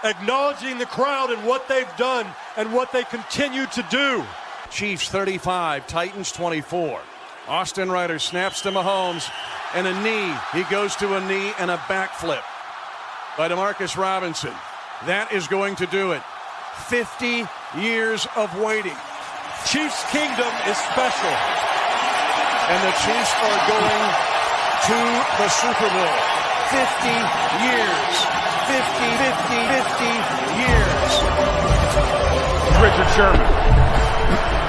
acknowledging the crowd and what they've done and what they continue to do. Chiefs 35, Titans 24. Austin Ryder snaps to Mahomes, and a knee. He goes to a knee and a backflip by Demarcus Robinson. That is going to do it. 50 years of waiting. Chiefs Kingdom is special. And the Chiefs are going to the Super Bowl. 50 years. 50 years. Richard Sherman.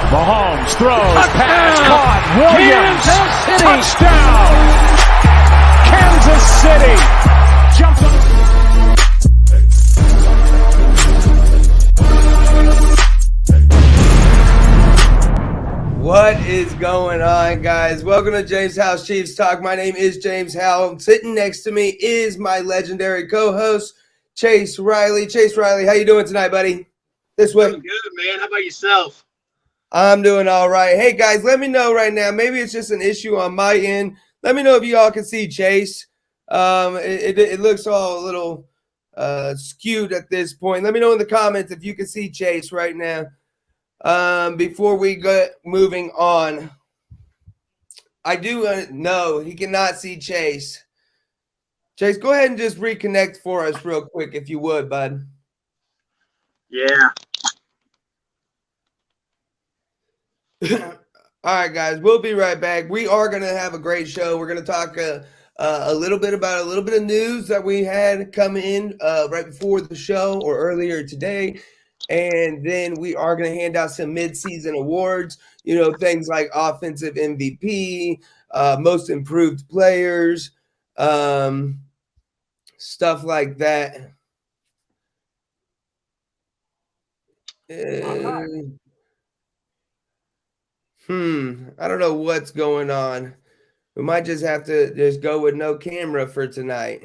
Mahomes throws, pass caught. Williams, Kansas City. Kansas City jumps on. What is going on, guys? Welcome to Jaymes House Chiefs Talk. My name is Jaymes Howell. Sitting next to me is my legendary co-host, Chase Riley. Chase Riley, how you doing tonight, buddy? This way. I'm good, man. How about yourself? I'm doing all right. Hey, guys, let me know right now. Maybe it's just an issue on my end. Let me know if you all can see Chase. It looks all a little skewed at this point. Let me know in the comments if you can see Chase right now. Before we get moving on, I do know he cannot see Chase. Chase, go ahead and just reconnect for us real quick if you would, bud. Yeah. All right, guys, we'll be right back. We are going to have a great show. We're going to talk a little bit about a little bit of news that we had come in right before the show or earlier today. And then we are going to hand out some mid-season awards, things like offensive MVP, most improved players, stuff like that. I don't know what's going on. We might just have to just go with no camera for tonight.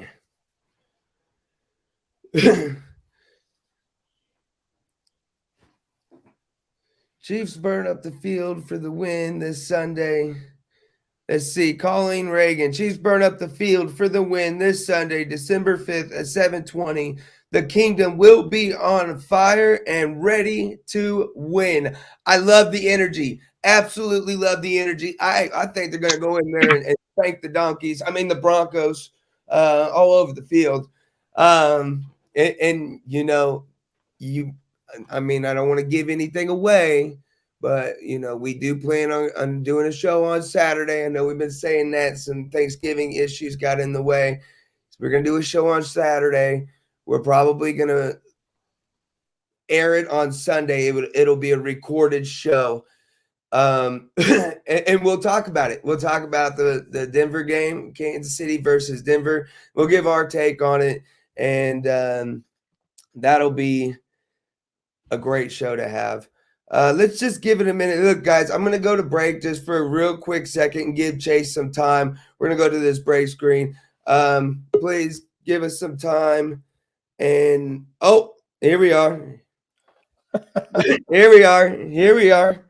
Chiefs burn up the field for the win this Sunday. Let's see. Colleen Reagan. Chiefs burn up the field for the win this Sunday, December 5th at 7:20. The Kingdom will be on fire and ready to win. I love the energy. Absolutely love the energy. I think they're going to go in there and thank the the Broncos all over the field. I don't want to give anything away, but, we do plan on doing a show on Saturday. I know we've been saying that some Thanksgiving issues got in the way. So we're going to do a show on Saturday. We're probably going to air it on Sunday. It'll be a recorded show. And we'll talk about it. We'll talk about the Denver game, Kansas City versus Denver. We'll give our take on it, and that'll be a great show to have. Let's just give it a minute. Look, guys, I'm going to go to break just for a real quick second and give Chase some time. We're going to go to this break screen. Please give us some time. And, here we are. Here we are.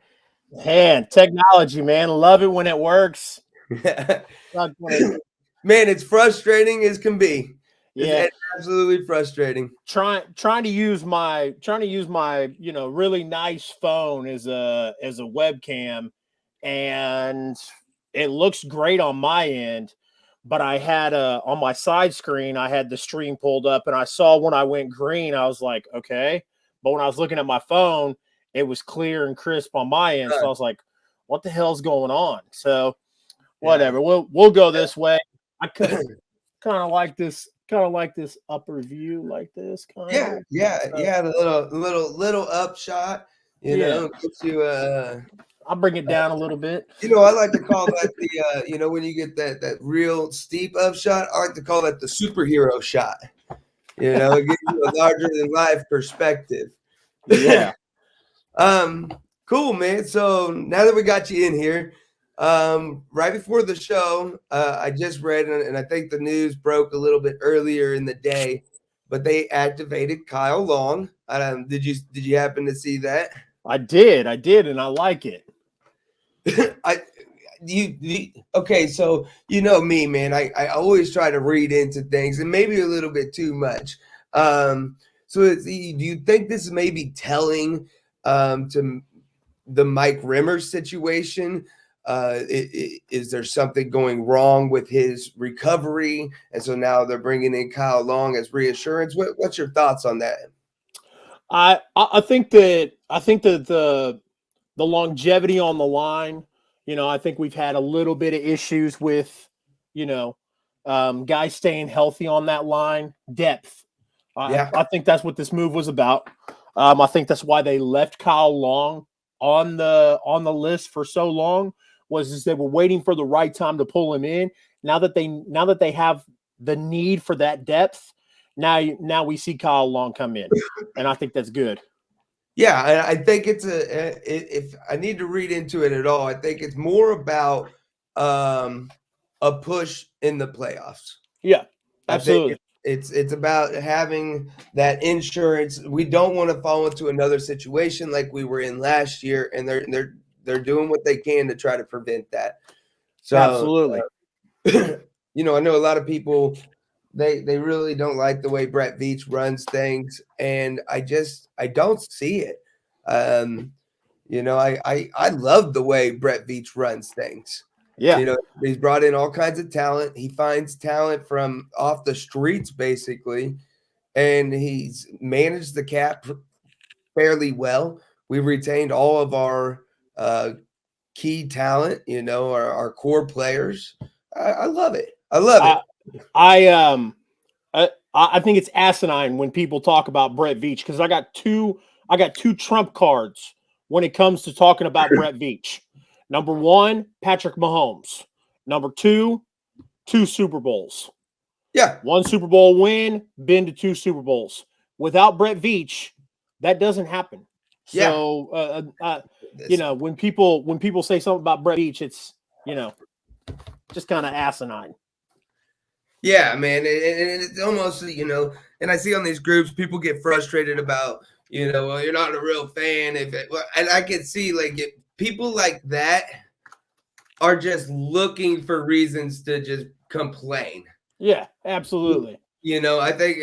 Man, technology, man. Love it when it works. Man, it's frustrating as can be. Yeah, it's absolutely frustrating. Trying to use my really nice phone as a webcam, and it looks great on my end. But I had on my side screen, I had the stream pulled up, and I saw when I went green, I was like, okay. But when I was looking at my phone, it was clear and crisp on my end. So I was like, what the hell's going on? So whatever. We'll go this way. I kind of like this upper view like this. Yeah. The little upshot, gets you I'll bring it down a little bit. I like to call that the when you get that real steep upshot, I like to call that the superhero shot. It gives you a larger than life perspective. Yeah. Cool, man. So now that we got you in here, right before the show, I just read, and I think the news broke a little bit earlier in the day, but they activated Kyle Long. Did you happen to see that? I did, and I like it. Okay, so me, man. I always try to read into things, and maybe a little bit too much. So do you think this may be telling to the Mike Rimmer situation? Is there something going wrong with his recovery? And so now they're bringing in Kyle Long as reassurance. What's your thoughts on that? I think that the longevity on the line, I think we've had a little bit of issues with, guys staying healthy on that line, depth. I think that's what this move was about. I think that's why they left Kyle Long on the list for so long, was they were waiting for the right time to pull him in. Now that they have the need for that depth, now we see Kyle Long come in, and I think that's good. Yeah, I think it's if I need to read into it at all, I think it's more about a push in the playoffs. Yeah, absolutely. I think it's about having that insurance. We don't want to fall into another situation like we were in last year, and they're doing what they can to try to prevent that. So absolutely. I know a lot of people they really don't like the way Brett Veach runs things, and I don't see it. I love the way Brett Veach runs things. Yeah. He's brought in all kinds of talent. He finds talent from off the streets, basically, and he's managed the cap fairly well. We've retained all of our key talent, our core players. I love it. I love it. I think it's asinine when people talk about Brett Veach, because I got two trump cards when it comes to talking about Brett Veach. Number one, Patrick Mahomes. Number two Super Bowls. Yeah. One Super Bowl win, been to 2 Super Bowls. Without Brett Veach, that doesn't happen. So, when people say something about Brett Veach, it's, just kind of asinine. Yeah, man. And it's almost, and I see on these groups, people get frustrated about, well, you're not a real fan. And I can see, people like that are just looking for reasons to just complain. Yeah, absolutely. I think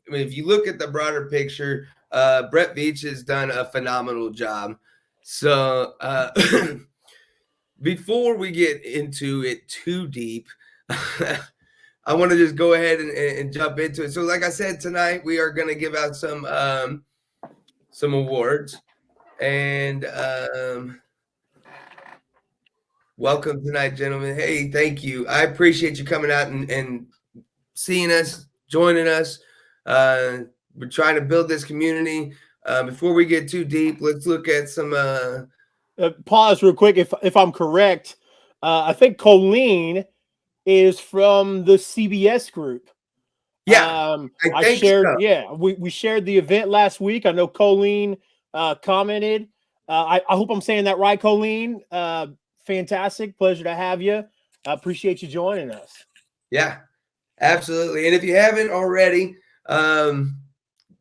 if you look at the broader picture, Brett Veach has done a phenomenal job. So before we get into it too deep, I want to just go ahead and jump into it. So like I said, tonight we are going to give out some awards. And welcome tonight, gentlemen. Hey, thank you. I appreciate you coming out and seeing us, joining us. We're trying to build this community. Before we get too deep, let's look at some pause real quick. If I'm correct, I think Colleen is from the CBS group. Yeah, I shared. So. Yeah, we shared the event last week. I know Colleen commented. I hope I'm saying that right, Colleen. Fantastic, pleasure to have you. I appreciate you joining us. Yeah, absolutely. And if you haven't already,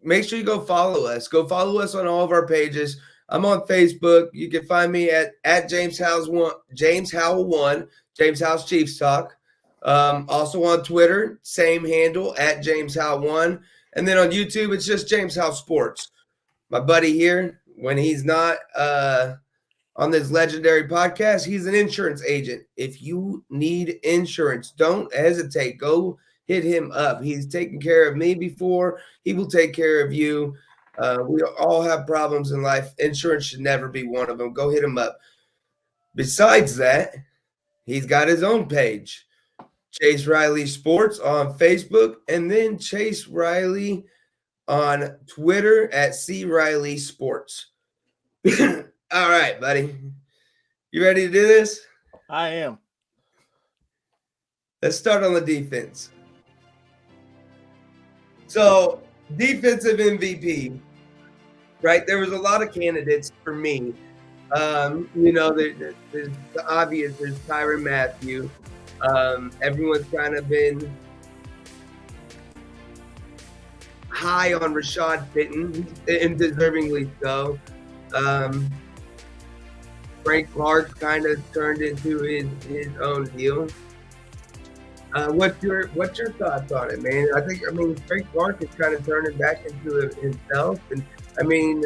make sure you go follow us. Go follow us on all of our pages. I'm on Facebook. You can find me at Jaymes Howell 1, Jaymes Howell's Chiefs Talk. Also on Twitter, same handle at Jaymes Howell 1. And then on YouTube, it's just Jaymes Howell Sports. My buddy here, when he's not on this legendary podcast, he's an insurance agent. If you need insurance, don't hesitate. Go hit him up. He's taken care of me before. He will take care of you. We all have problems in life. Insurance should never be one of them. Go hit him up. Besides that, he's got his own page, Chase Riley Sports on Facebook, and then Chase Riley on Twitter at C Riley Sports. All right, buddy. You ready to do this? I am. Let's start on the defense. So, defensive MVP, right? There was a lot of candidates for me. There's the obvious. There's Tyrann Mathieu. Everyone's kind of been high on Rashad Fitton, and deservingly so. Frank Clark kind of turned into his own deal. What's your thoughts on it, man? I mean, Frank Clark is kind of turning back into himself, and I mean,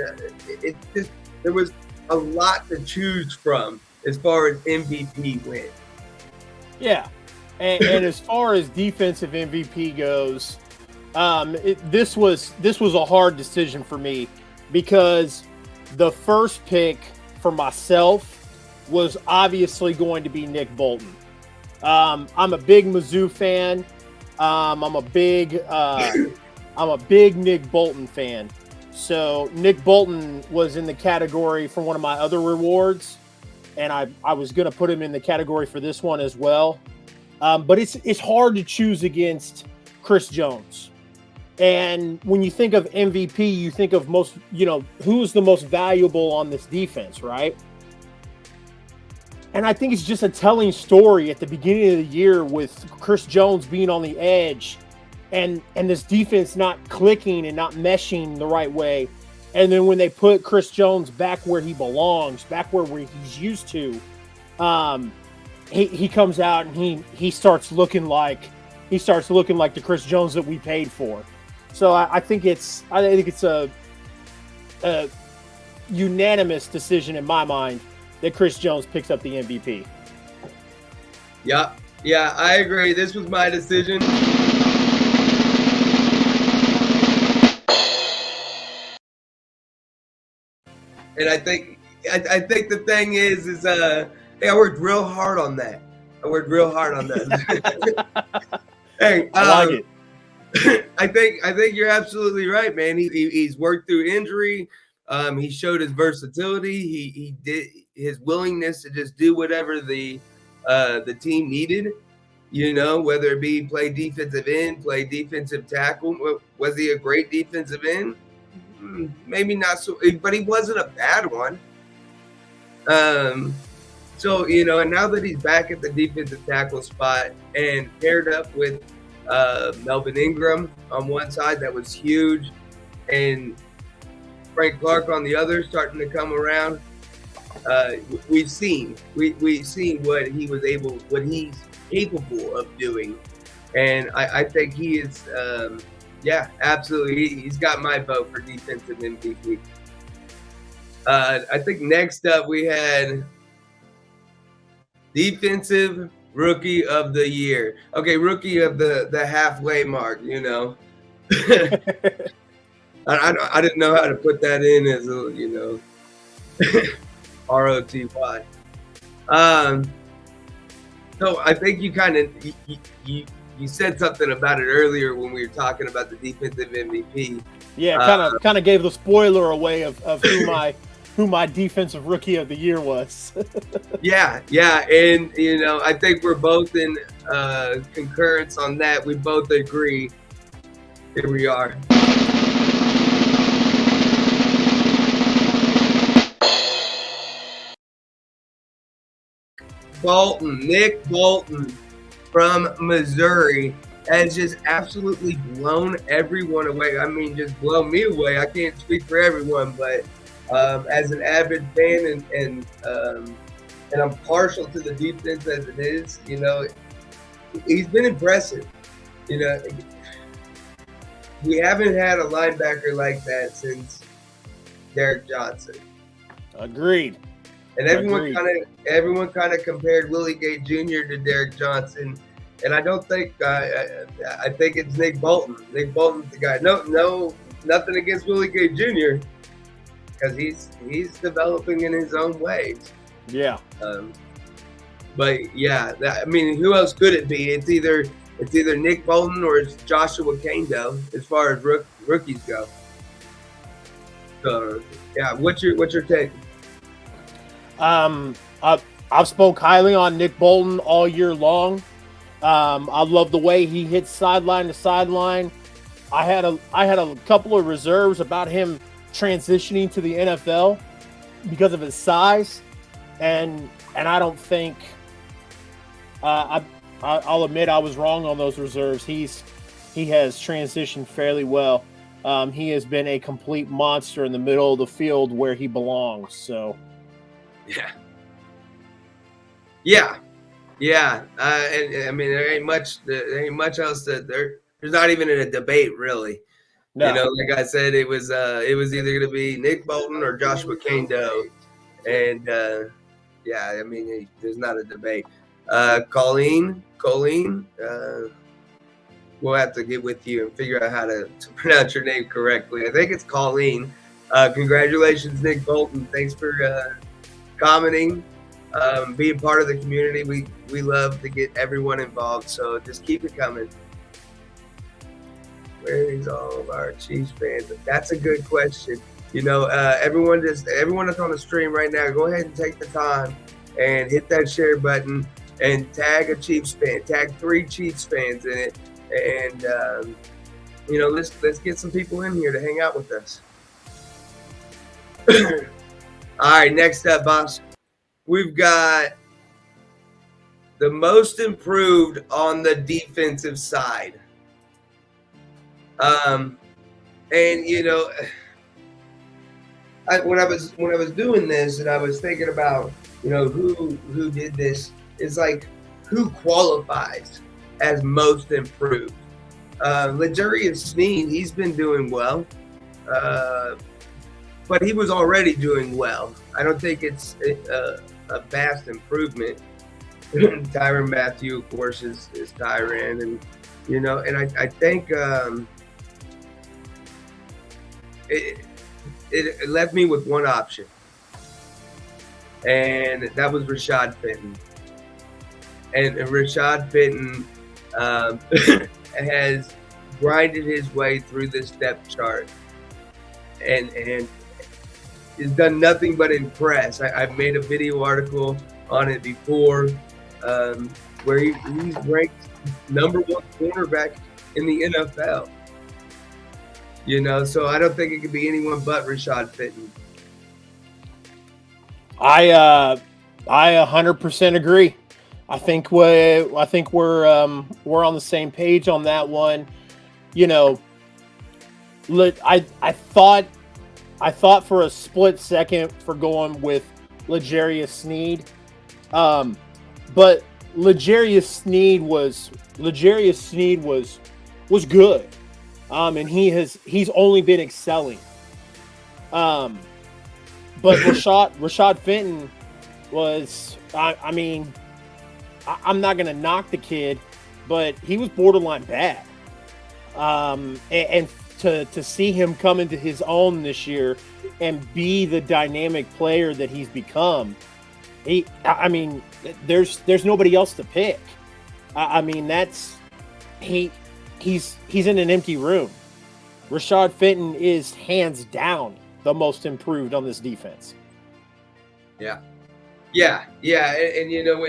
it's just there was a lot to choose from as far as MVP went. Yeah, and as far as defensive MVP goes, this was a hard decision for me because the first pick for myself was obviously going to be Nick Bolton. I'm a big Mizzou fan. I'm a big Nick Bolton fan. So Nick Bolton was in the category for one of my other rewards, and I was going to put him in the category for this one as well. But it's hard to choose against Chris Jones. And when you think of MVP, you think of who's the most valuable on this defense, right? And I think it's just a telling story at the beginning of the year with Chris Jones being on the edge and this defense not clicking and not meshing the right way. And then when they put Chris Jones back where he belongs, back where he's used to, he comes out and he starts looking like the Chris Jones that we paid for. So I think it's a unanimous decision in my mind that Chris Jones picks up the MVP. Yeah, I agree. This was my decision. And I think the thing is hey, I worked real hard on that. Hey, I like it. I think you're absolutely right, man. He's worked through injury. He showed his versatility. He did his willingness to just do whatever the team needed. Whether it be play defensive end, play defensive tackle. Was he a great defensive end? Maybe not so, but he wasn't a bad one. So and now that he's back at the defensive tackle spot and paired up with Melvin Ingram on one side, that was huge, and Frank Clark on the other, starting to come around. We've seen what he's capable of doing, and I think he is. Absolutely, he's got my vote for defensive MVP. I think next up we had defensive rookie of the year. Okay, rookie of the halfway mark. I didn't know how to put that in as ROTY. So I think you kind of you said something about it earlier when we were talking about the defensive MVP. Yeah, kind of gave the spoiler away of who my defensive rookie of the year was. Yeah, and I think we're both in concurrence on that. We both agree. Here we are. Nick Bolton from Missouri has just absolutely blown everyone away. I mean, just blown me away. I can't speak for everyone, but as an avid fan and I'm partial to the defense as it is, he's been impressive. We haven't had a linebacker like that since Derek Johnson. Agreed. And everyone kind of compared Willie Gay Jr. to Derek Johnson, and I don't think I think it's Nick Bolton. Nick Bolton's the guy. No, nothing against Willie Gay Jr. because he's developing in his own ways. Yeah. But yeah, who else could it be? It's either Nick Bolton or it's Joshua Kando as far as rookies go. So yeah, what's your take? I've spoke highly on Nick Bolton all year long. I love the way he hits sideline to sideline. I had a couple of reserves about him transitioning to the NFL because of his size, and I don't think I'll admit I was wrong on those reserves. He has transitioned fairly well. He has been a complete monster in the middle of the field where he belongs. So. Yeah. Yeah, and I mean there ain't much else that there's not even in a debate really. No. You know, like I said, it was either going to be Nick Bolton or Joshua Kane-Doe, and yeah, I mean there's not a debate. Colleen, we'll have to get with you and figure out how to pronounce your name correctly. I think it's Colleen. Congratulations, Nick Bolton. Thanks for commenting, being part of the community. We love to get everyone involved, so just keep it coming. Where is all of our Chiefs fans? That's a good question. You know, everyone that's on the stream right now, go ahead and take the time and hit that share button and tag a Chiefs fan. Tag 3 Chiefs fans in it, and you know, let's get some people in here to hang out with us. All right, next up, boss, we've got the most improved on the defensive side. And you know, when I was doing this, and I was thinking about, you know, who did this, is like who qualifies as most improved. L'Jarius Sneed, he's been doing well, but he was already doing well. I don't think it's a vast improvement. Tyrann Mathieu, of course, is Tyrann, and you know, and I think it left me with one option, and that was Rashad Fenton. And Rashad Fenton has grinded his way through this depth chart, and has done nothing but impress. I've made a video article on it before, where he's ranked #1 cornerback in the NFL. You know, so I don't think it could be anyone but Rashad Fenton. I 100% agree. I think we're on the same page on that one. You know, I thought for a split second for going with L'Jarius Sneed, but L'Jarius Sneed was good, and he's only been excelling. But Rashad Fenton was, I mean, I'm not gonna knock the kid, but he was borderline bad. And to see him come into his own this year and be the dynamic player that he's become, I mean, there's nobody else to pick. I mean, he's in an empty room. Rashad Fenton is hands down the most improved on this defense. Yeah, and you know,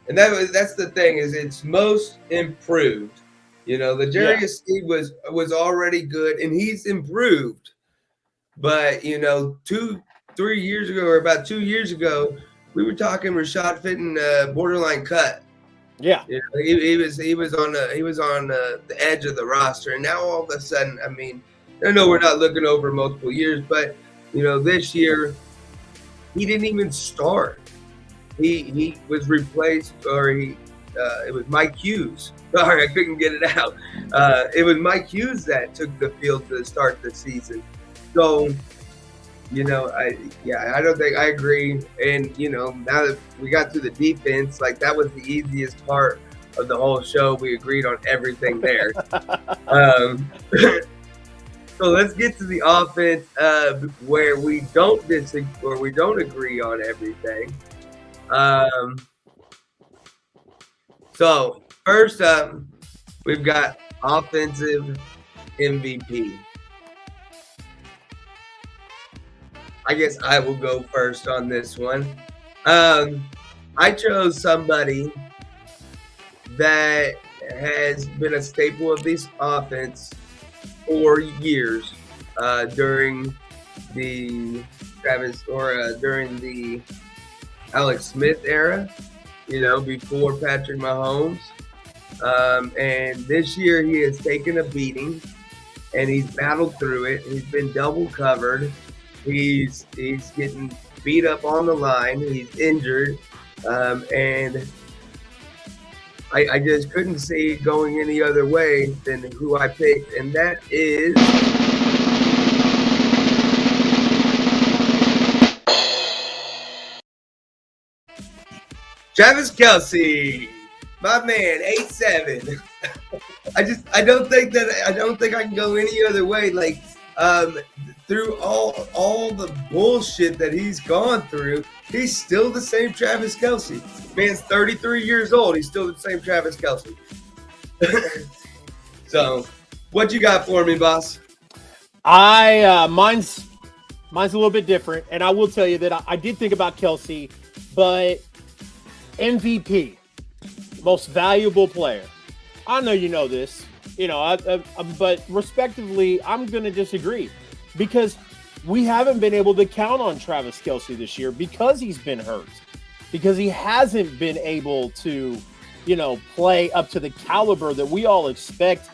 and that's the thing, is it's most improved. You know, L'Jarius Sneed was already good, and he's improved. But you know, 2-3 years ago, or about 2 years ago, we were talking Rashad Fenton borderline cut. Yeah, you know, he was on the edge of the roster, and now all of a sudden, I mean, I know we're not looking over multiple years, but you know, this year he didn't even start. He was replaced, or it was Mike Hughes. Sorry, I couldn't get it out. It was Mike Hughes that took the field to start the season. So, you know, I don't think, I agree. And, you know, now that we got to the defense, like, that was the easiest part of the whole show. We agreed on everything there. So let's get to the offense, where we don't disagree, or we don't agree on everything. So first up, we've got offensive MVP. I guess I will go first on this one. I chose somebody that has been a staple of this offense for years, during the during the Alex Smith era, you know, before Patrick Mahomes. And this year he has taken a beating, and he's battled through it. He's been double covered. He's getting beat up on the line. He's injured. And I just couldn't see going any other way than who I picked, and that is Travis Kelce, my man, 8'7". I don't think I can go any other way. Like, through all the bullshit that he's gone through, he's still the same Travis Kelce. Man's 33 years old. He's still the same Travis Kelce. So, what you got for me, boss? Mine's a little bit different, and I will tell you that I did think about Kelce, but MVP, most valuable player. I know you know this, but respectively, I'm going to disagree because we haven't been able to count on Travis Kelce this year because he's been hurt, because he hasn't been able to, play up to the caliber that we all expect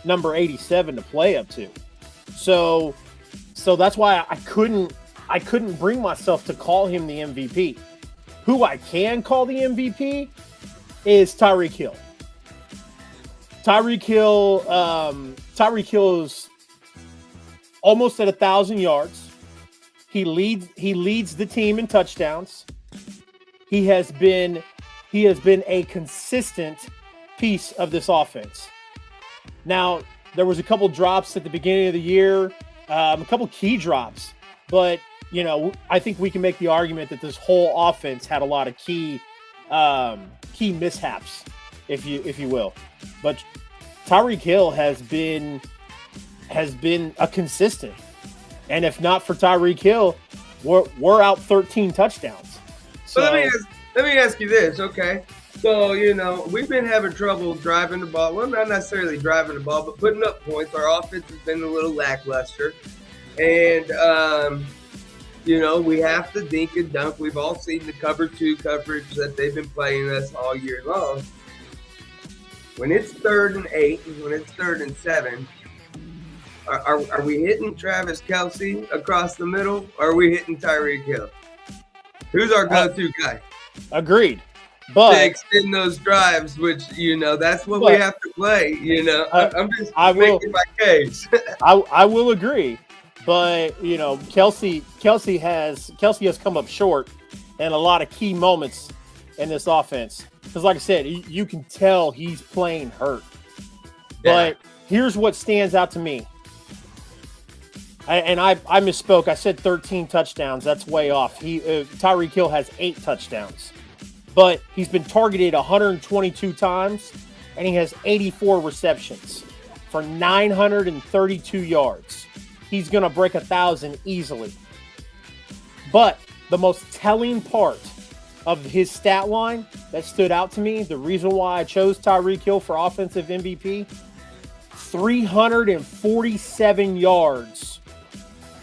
number 87 to play up to. So that's why I couldn't bring myself to call him the MVP. Who I can call the MVP is Tyreek Hill. Tyreek Hill's almost at 1,000 yards. He leads the team in touchdowns. He has been a consistent piece of this offense. Now, there was a couple drops at the beginning of the year, a couple key drops, but I think we can make the argument that this whole offense had a lot of key mishaps, if you will. But Tyreek Hill has been a consistent, and if not for Tyreek Hill, we're out 13 touchdowns. So let me ask you this, okay? So we've been having trouble driving the ball. Well, not necessarily driving the ball, but putting up points. Our offense has been a little lackluster, and we have to dink and dunk. We've all seen the cover 2 coverage that they've been playing us all year long. When it's 3rd and 8, when it's 3rd and 7, are we hitting Travis Kelce across the middle, or are we hitting Tyreek Hill? Who's our go-to guy? Agreed. But to extend those drives, which that's what we have to play. I'm just making my case. I will agree. But Kelce has come up short in a lot of key moments in this offense. Because, like I said, you can tell he's playing hurt. Yeah. But here's what stands out to me. I misspoke. I said 13 touchdowns. That's way off. Tyreek Hill has 8 touchdowns, but he's been targeted 122 times, and he has 84 receptions for 932 yards. He's going to break 1,000 easily. But the most telling part of his stat line that stood out to me, the reason why I chose Tyreek Hill for offensive MVP, 347 yards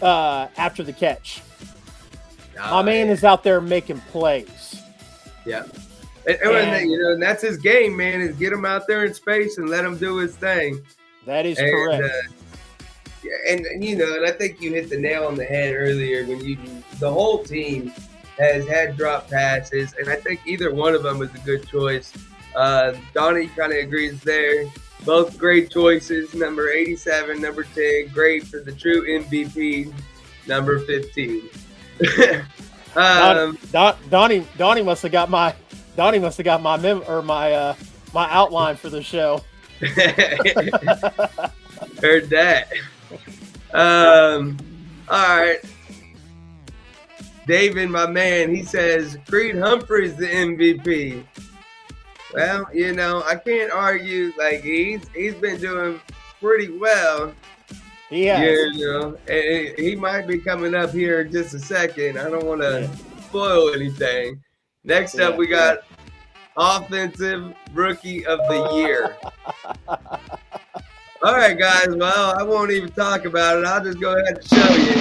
after the catch. My man is out there making plays. Yeah. And that's his game, man, is get him out there in space and let him do his thing. That is correct. And I think you hit the nail on the head earlier when the whole team has had drop passes, and I think either one of them is a good choice. Donnie kind of agrees there. Both great choices. Number 87, number 10, great for the true MVP. Number 15. Donnie must have got my my outline for the show. Heard that. All right. David, my man, he says Creed Humphrey's the MVP. Well, I can't argue. Like he's been doing pretty well. He has. And he might be coming up here in just a second. I don't want to spoil anything. Next up, we got Offensive Rookie of the Year. All right, guys. Well, I won't even talk about it. I'll just go ahead and show you.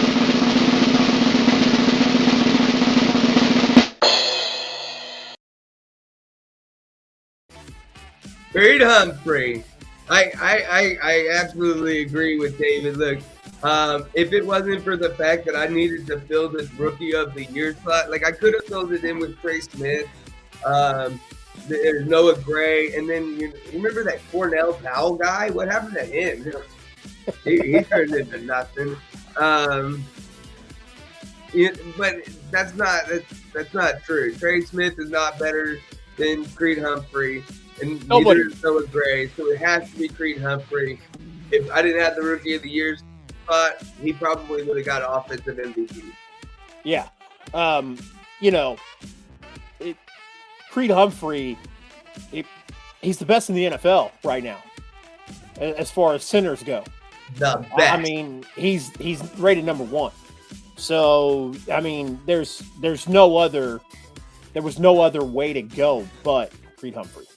Creed Humphrey. I absolutely agree with David. Look, if it wasn't for the fact that I needed to fill this Rookie of the Year slot, like I could have filled it in with Trey Smith. There's Noah Gray, and then you remember that Cornell Powell guy? What happened to him? He turned into nothing. But that's not true. Trey Smith is not better than Creed Humphrey, and neither is Noah Gray. So it has to be Creed Humphrey. If I didn't have the Rookie of the Year spot, he probably would have got offensive MVP. Yeah. Creed Humphrey, he's the best in the NFL right now, as far as centers go. The best. I mean, he's rated number 1. So, I mean, there was no other way to go but Creed Humphrey.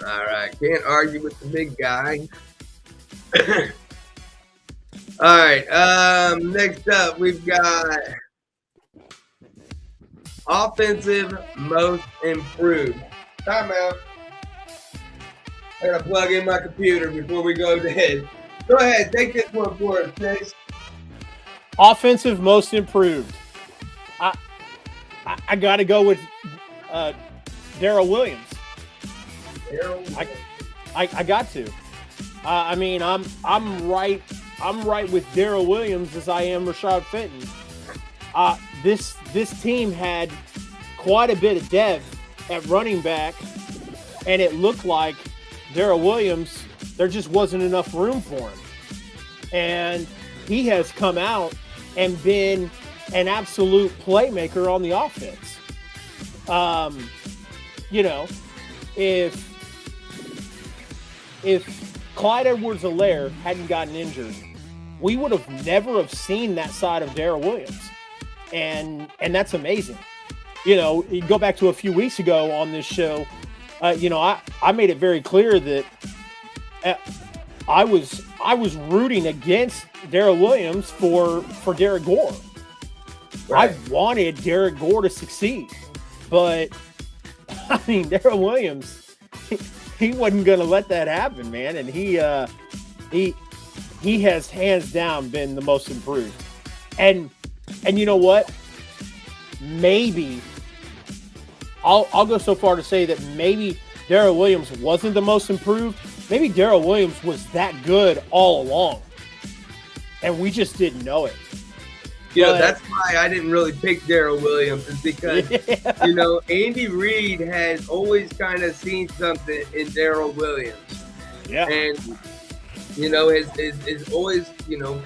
All right, can't argue with the big guy. All right, next up we've got offensive most improved. Timeout. I gotta plug in my computer before we go ahead. Go ahead, take this one for us, Chase. Offensive most improved. I got to go with Darrell Williams. I got to. I mean, I'm right with Darrell Williams as I am Rashad Fenton. This team had quite a bit of depth at running back, and it looked like Darrell Williams, there just wasn't enough room for him. And he has come out and been an absolute playmaker on the offense. If Clyde Edwards-Helaire hadn't gotten injured, we would have never seen that side of Darrell Williams. And that's amazing. You go back to a few weeks ago on this show, I made it very clear that I was rooting against Darrell Williams for Derek Gore. Right. I wanted Derek Gore to succeed, but I mean Darrell Williams, he wasn't going to let that happen, man. And he has hands down been the most improved. And you know what? Maybe I'll go so far to say that maybe Darrell Williams wasn't the most improved. Maybe Darrell Williams was that good all along, and we just didn't know it. That's why I didn't really pick Darrell Williams, is because, Andy Reid has always kind of seen something in Darrell Williams. Yeah. And, is always,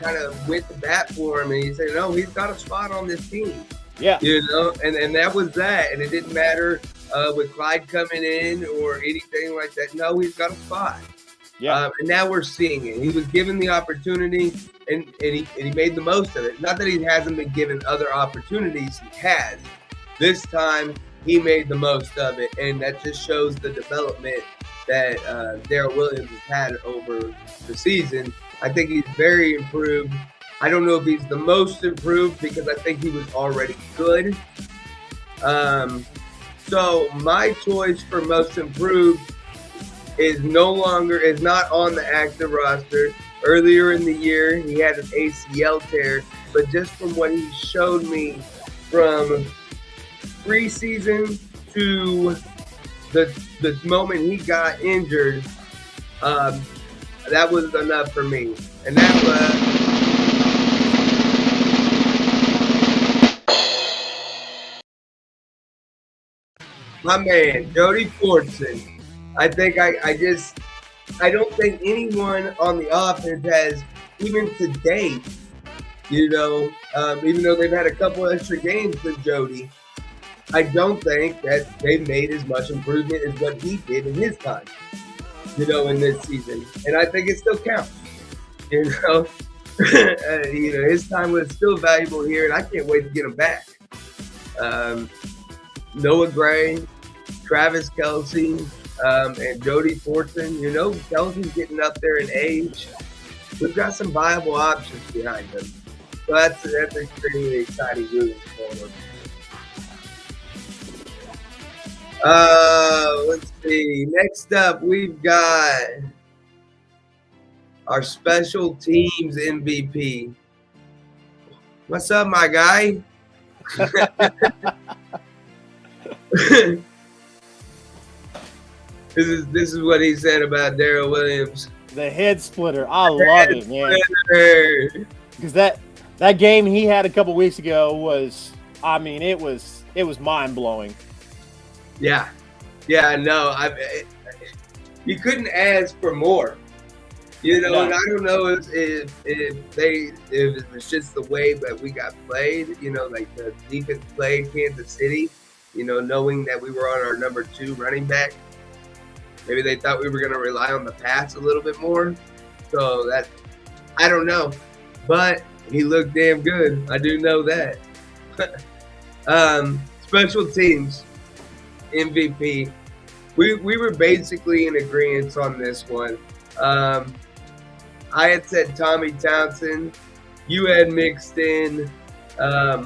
kind of went to bat for him, and he said, no, he's got a spot on this team. Yeah. And that was that. And it didn't matter with Clyde coming in or anything like that. No, he's got a spot. Yeah. And now we're seeing it. He was given the opportunity, and he made the most of it. Not that he hasn't been given other opportunities. He has. This time, he made the most of it. And that just shows the development that Darrell Williams has had over the season. I think he's very improved. I don't know if he's the most improved because I think he was already good. So my choice for most improved is not on the active roster. Earlier in the year, he had an ACL tear, but just from what he showed me from preseason to the moment he got injured, that was enough for me. And that was my man, Jody Fordson. I think I don't think anyone on the offense has, even to date, even though they've had a couple extra games with Jody, I don't think that they've made as much improvement as what he did in his time, in this season. And I think it still counts, his time was still valuable here, and I can't wait to get him back. Noah Gray, Travis Kelce, and Jody Fordson. Kelsey's getting up there in age. We've got some viable options behind them. So that's extremely exciting moving forward. Let's see. Next up, we've got our special teams MVP. What's up, my guy? This is what he said about Darrell Williams. The head splitter. I love it, man. Splitter. Because that game he had a couple weeks ago was, I mean, it was mind blowing. Yeah, no, you couldn't ask for more. You know, No. and I don't know if it was just the way that we got played. You know, like the defense played Kansas City. You know, knowing that we were on our number 2 running back. Maybe they thought we were going to rely on the pass a little bit more. So that, I don't know. But he looked damn good. I do know that. Special teams, MVP. We were basically in agreement on this one. I had said Tommy Townsend. You had mixed in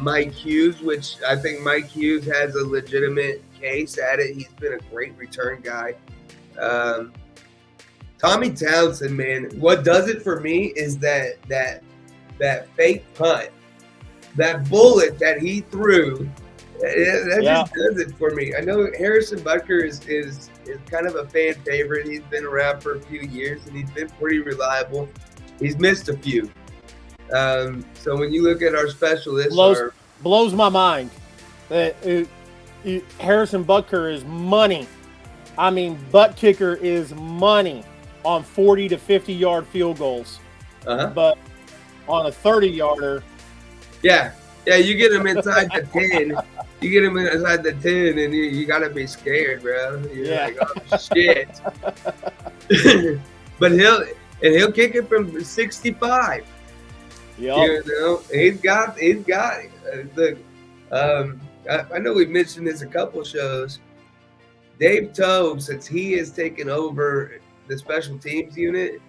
Mike Hughes, which I think Mike Hughes has a legitimate case at it. He's been a great return guy. Tommy Townsend, man, what does it for me is that fake punt, that bullet that he threw, that just does it for me. I know Harrison Butker is kind of a fan favorite. He's been around for a few years and he's been pretty reliable. He's missed a few. So when you look at our specialists, blows my mind that Harrison Butker is money. I mean, butt kicker is money on 40 to 50 yard field goals. But on a 30-yarder. Yeah, you get him inside the 10. You get him inside the 10, and you got to be scared, bro. You're like, oh, shit. But he'll kick it from 65. Yep. You know, he's got it. Look, I know we've mentioned this a couple shows. Dave Tobe, since he has taken over the special teams unit,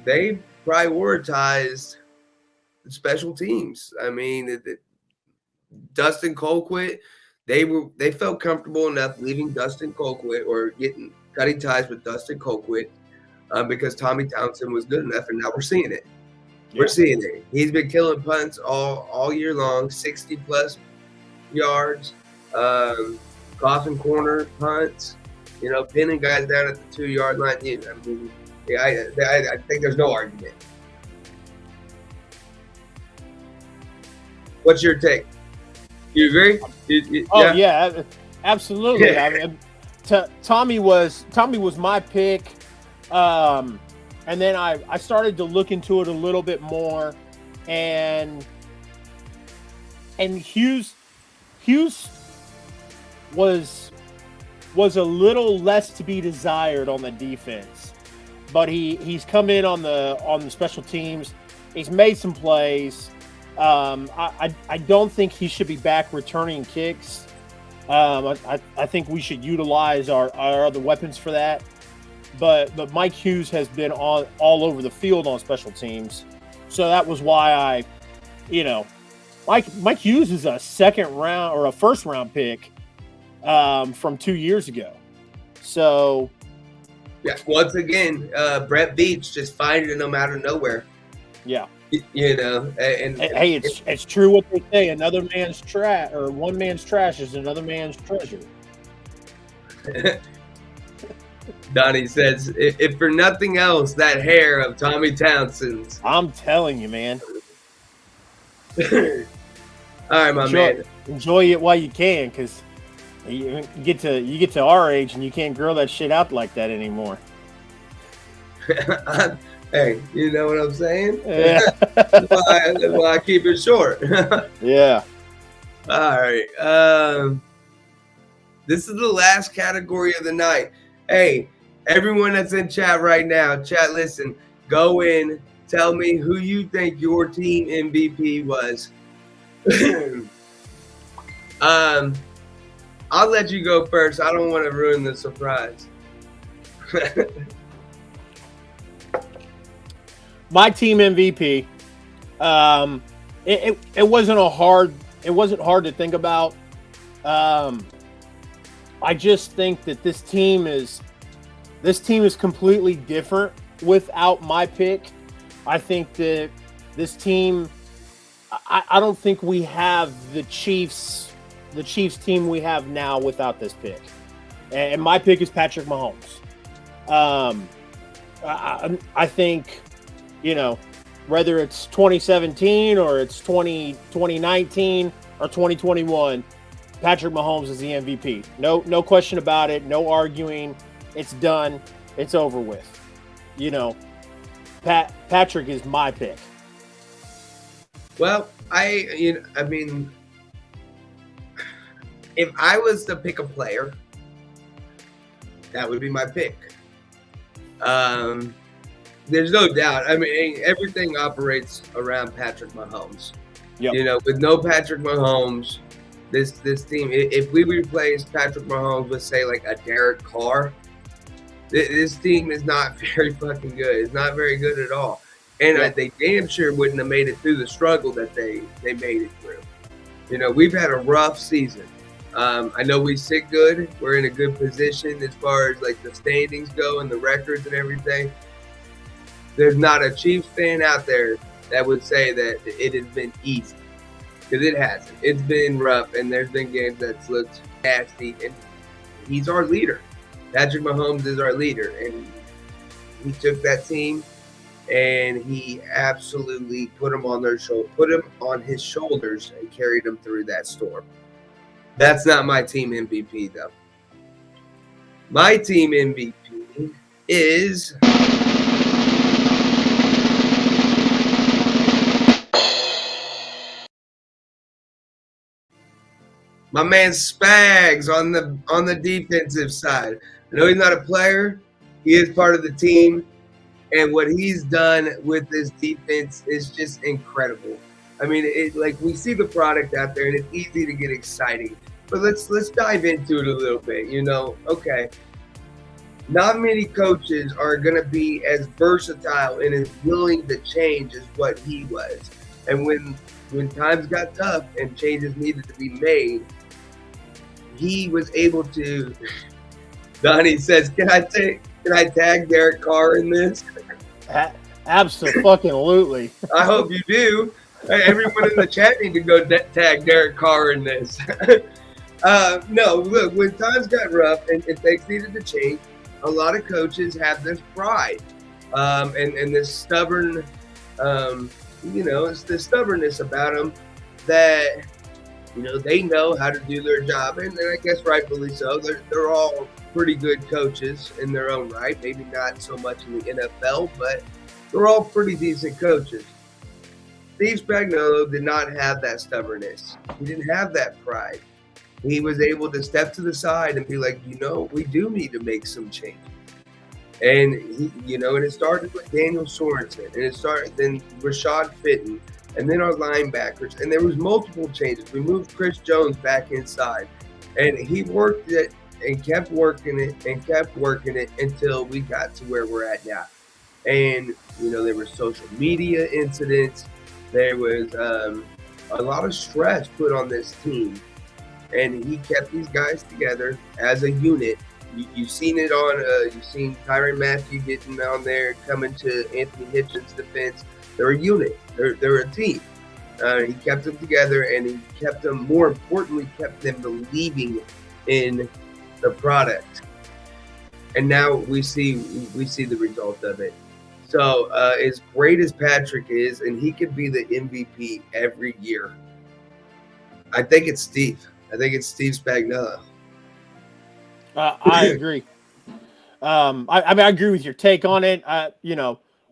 they prioritized the special teams. I mean, Dustin Colquitt, they felt comfortable enough leaving Dustin Colquitt or cutting ties with Dustin Colquitt because Tommy Townsend was good enough, and now we're seeing it. Yeah. We're seeing it. He's been killing punts all year long, 60-plus yards. Coffin corner punts, you know, pinning guys down at the 2-yard line. I mean, I think there's no argument. What's your take? You agree? Yeah, absolutely. Yeah. I mean, Tommy was my pick, and then I started to look into it a little bit more, and Hughes was a little less to be desired on the defense, but he's come in on the special teams. He's made some plays. I don't think he should be back returning kicks. I think we should utilize our other weapons for that. But Mike Hughes has been all over the field on special teams, so that was why Mike Hughes is a second round or a first round pick. From 2 years ago. So, yeah, once again, Brett Veach just finding them out of nowhere. Yeah. You know, and hey, it's true what they say. Another man's trash, or one man's trash, is another man's treasure. Donnie says, if for nothing else, that hair of Tommy Townsend's. I'm telling you, man. All right, my man. Enjoy it while you can, because you get to our age and you can't grow that shit out like that anymore. Hey, you know what I'm saying? Yeah. That's why I keep it short. Yeah. All right. This is the last category of the night. Hey, everyone that's in chat right now, chat, listen, go in, tell me who you think your team MVP was. I'll let you go first. I don't want to ruin the surprise. My team MVP. It wasn't hard to think about. I just think that this team is completely different without my pick. I think that this team, I don't think we have the Chiefs the Chiefs team we have now without this pick. And my pick is Patrick Mahomes. I think, whether it's 2017 or it's 2019 or 2021, Patrick Mahomes is the MVP. No question about it. No arguing. It's done. It's over with. Patrick is my pick. Well, I mean, if I was to pick a player, that would be my pick. There's no doubt. I mean, everything operates around Patrick Mahomes. Yep. With no Patrick Mahomes, this team, if we replace Patrick Mahomes with, say, like a Derek Carr, this team is not very fucking good. It's not very good at all. And they damn sure wouldn't have made it through the struggle that they made it through. We've had a rough season. I know we sit good. We're in a good position as far as like the standings go and the records and everything. There's not a Chiefs fan out there that would say that it has been easy, because it hasn't. It's been rough, and there's been games that's looked nasty, and he's our leader. Patrick Mahomes is our leader, and he took that team and he absolutely put them on his shoulders and carried them through that storm. That's not my team MVP, though. My team MVP is my man Spags on the defensive side. I know he's not a player. He is part of the team. And what he's done with this defense is just incredible. I mean, we see the product out there, and it's easy to get exciting. But let's dive into it a little bit. Okay, not many coaches are going to be as versatile and as willing to change as what he was. And when times got tough and changes needed to be made, he was able to. Donnie says, "Can I tag Derek Carr in this?" Absolutely. I hope you do. Everyone in the chat need to go tag Derek Carr in this. No, look, when times got rough and things needed to change, a lot of coaches have this pride and this stubborn, it's the stubbornness about them that, they know how to do their job. And I guess rightfully so. They're all pretty good coaches in their own right. Maybe not so much in the NFL, but they're all pretty decent coaches. Steve Spagnuolo did not have that stubbornness. He didn't have that pride. He was able to step to the side and be like, we do need to make some changes. And and it started with Daniel Sorensen, and it started then Rashad Fitton, and then our linebackers, and there was multiple changes. We moved Chris Jones back inside, and he worked it and kept working it until we got to where we're at now. And there were social media incidents. There was a lot of stress put on this team, and he kept these guys together as a unit. You've seen it on. You've seen Tyrann Mathieu getting on there, coming to Anthony Hitchens' defense. They're a unit. They're a team. He kept them together, and he kept them. More importantly, kept them believing in the product. And now we see the result of it. So as great as Patrick is, and he could be the MVP every year, I think it's Steve. I think it's Steve Spagnuolo. I agree. I agree with your take on it.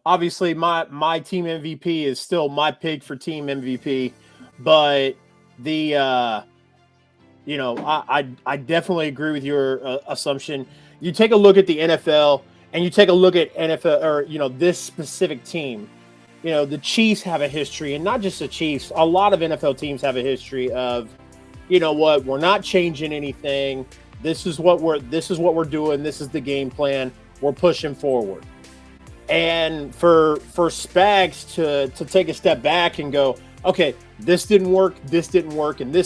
Obviously my team MVP is still my pick for team MVP, but I definitely agree with your assumption. You take a look at the NFL, and you take a look at NFL or this specific team. The Chiefs have a history, and not just the Chiefs. A lot of NFL teams have a history of, we're not changing anything. This is what we're doing. This is the game plan. We're pushing forward. And for Spags to take a step back and go, okay, this didn't work, and this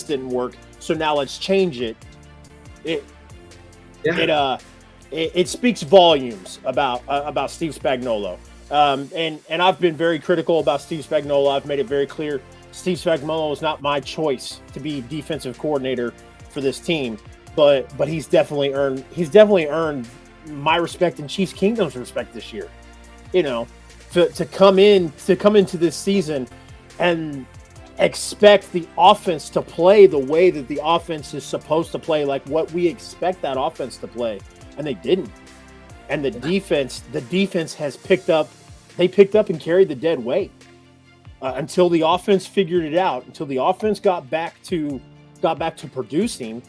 didn't work. So now let's change it. It speaks volumes about Steve Spagnuolo. And I've been very critical about Steve Spagnuolo. I've made it very clear Steve Spagnuolo is not my choice to be defensive coordinator for this team, but he's definitely earned my respect and Chiefs Kingdom's respect this year. You know, to come into this season and expect the offense to play the way that the offense is supposed to play, like what we expect that offense to play, and they didn't. And the defense has picked up and carried the dead weight until the offense figured it out. Until the offense got back to producing,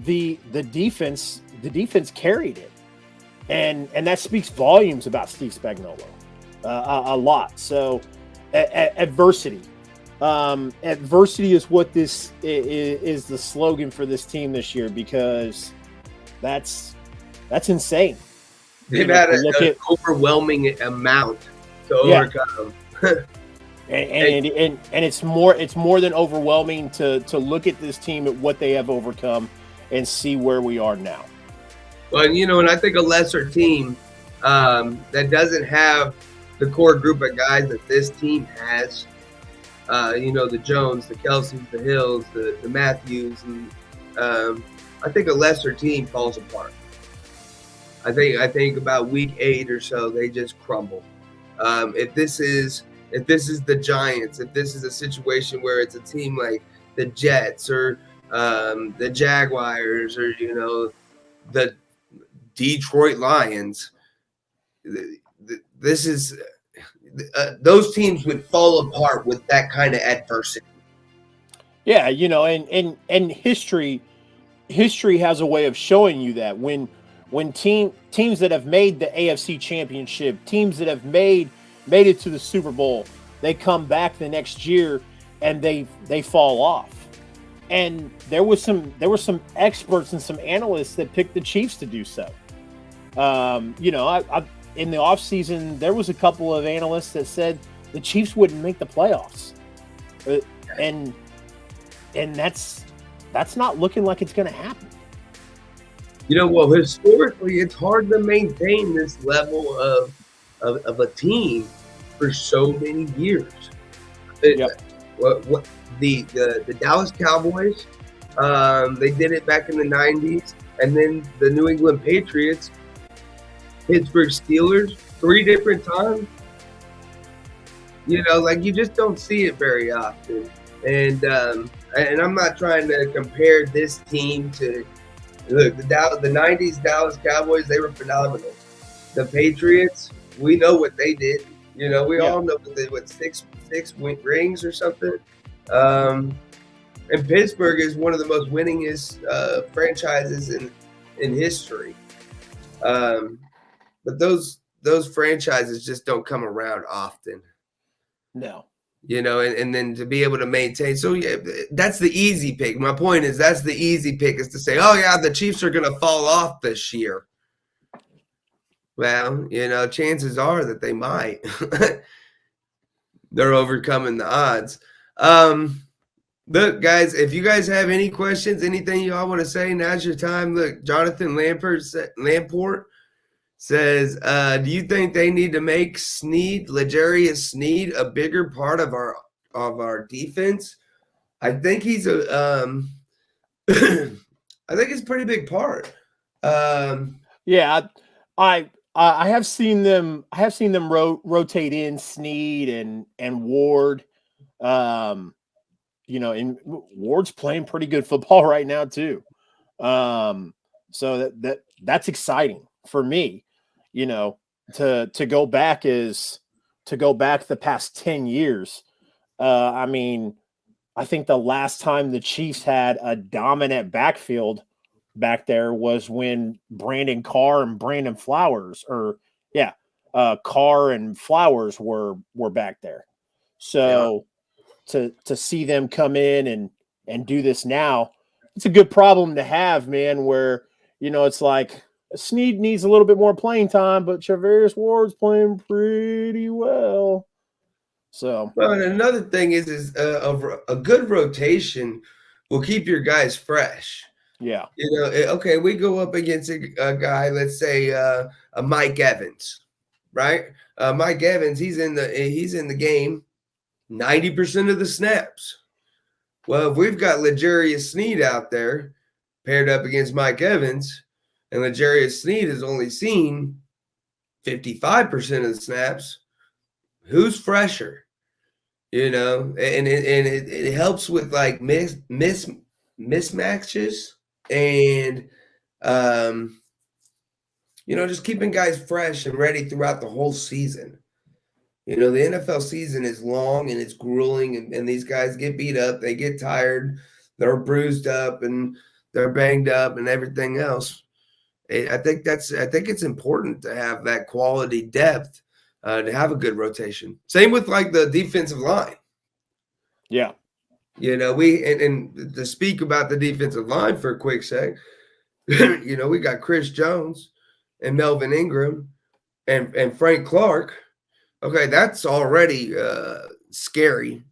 the defense carried it, and that speaks volumes about Steve Spagnuolo a lot. So adversity is what this is the slogan for this team this year, because that's insane. They've had an overwhelming amount to overcome. and it's more than overwhelming to look at this team at what they have overcome and see where we are now. Well, and I think a lesser team that doesn't have the core group of guys that this team has, the Jones, the Kelseys, the Hills, the Matthews, and I think a lesser team falls apart. I think about week 8 or so, they just crumble. If this is the Giants, if this is a situation where it's a team like the Jets or the Jaguars or the Detroit Lions, this is those teams would fall apart with that kind of adversity. Yeah, and history has a way of showing you that when teams that have made the AFC Championship, teams that have made it to the Super Bowl, they come back the next year and they fall off. And there were some experts and some analysts that picked the Chiefs to do so. In the offseason, there was a couple of analysts that said the Chiefs wouldn't make the playoffs, and that's not looking like it's going to happen. Well, historically, it's hard to maintain this level of a team for so many years. Yep. What the Dallas Cowboys, they did it back in the 90s, and then the New England Patriots, Pittsburgh Steelers, 3 different times. You just don't see it very often. And I'm not trying to compare this team to the 90s Dallas Cowboys. They were phenomenal. The Patriots, we know what they did. We all know what they did, 6 rings or something. And Pittsburgh is one of the most winningest franchises in history. But those franchises just don't come around often. No. And then to be able to maintain. So, yeah, that's the easy pick. My point is that's the easy pick, is to say, oh, yeah, the Chiefs are going to fall off this year. Well, chances are that they might. They're overcoming the odds. Look, guys, if you guys have any questions, anything you all want to say, now's your time. Look, Jonathan Lamport says, do you think they need to make L'Jarius Sneed a bigger part of our defense? I think he's I think it's a pretty big part. Yeah, I have seen them rotate in Sneed and Ward. And Ward's playing pretty good football right now too. So that's exciting for me. To go back the past 10 years. I think the last time the Chiefs had a dominant backfield back there was when Brandon Carr and Brandon Flowers, Carr and Flowers were back there. So to see them come in and do this now, it's a good problem to have, man, where, it's like Sneed needs a little bit more playing time, but Charvarius Ward's playing pretty well. So, well, and another thing is a good rotation will keep your guys fresh. Yeah. Okay, we go up against a guy, let's say a Mike Evans, right? Mike Evans, he's in the game 90% of the snaps. Well, if we've got L'Jarius Sneed out there, paired up against Mike Evans, and L'Jarius Sneed has only seen 55% of the snaps. Who's fresher? You know, and it helps with like mismatches and just keeping guys fresh and ready throughout the whole season. You know, the NFL season is long and it's grueling, and these guys get beat up, they get tired, they're bruised up and they're banged up and everything else. I think it's important to have that quality depth, to have a good rotation. Same with like the defensive line. Yeah. You know, and to speak about the defensive line for a quick sec, we got Chris Jones and Melvin Ingram and Frank Clark. Okay, that's already scary,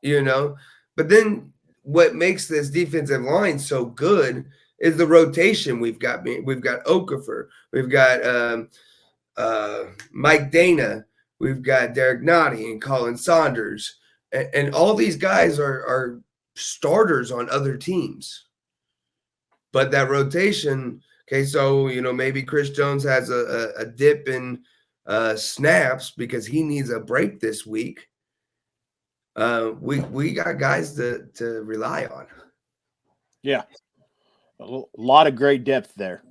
But then what makes this defensive line so good is the rotation we've got. We've got Okafor, we've got Mike Dana, we've got Derek Nottie and Colin Saunders, and all these guys are starters on other teams. But that rotation, okay, so maybe Chris Jones has a dip in snaps because he needs a break this week. We got guys to rely on. Yeah. A lot of great depth there.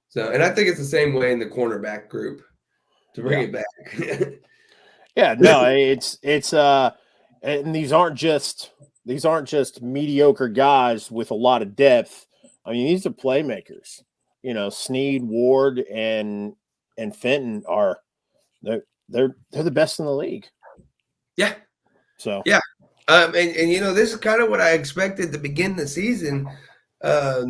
So, and I think it's the same way in the cornerback group to bring it back. Yeah, no, it's and these aren't just mediocre guys with a lot of depth. I mean, these are playmakers. Sneed, Ward, and Fenton they're the best in the league. Yeah. So yeah. And this is kind of what I expected to begin the season. I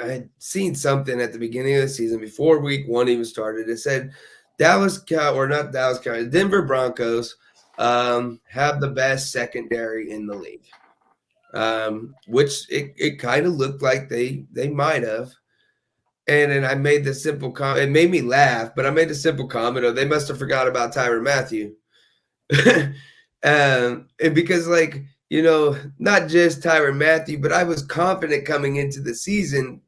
had seen something at the beginning of the season before week 1 even started. It said Denver Broncos have the best secondary in the league, which it kind of looked like they might have. And then I made the simple comment. It made me laugh, but I made the simple comment of they must have forgot about Tyrann Mathieu. And because not just Tyrann Mathieu, but I was confident coming into the season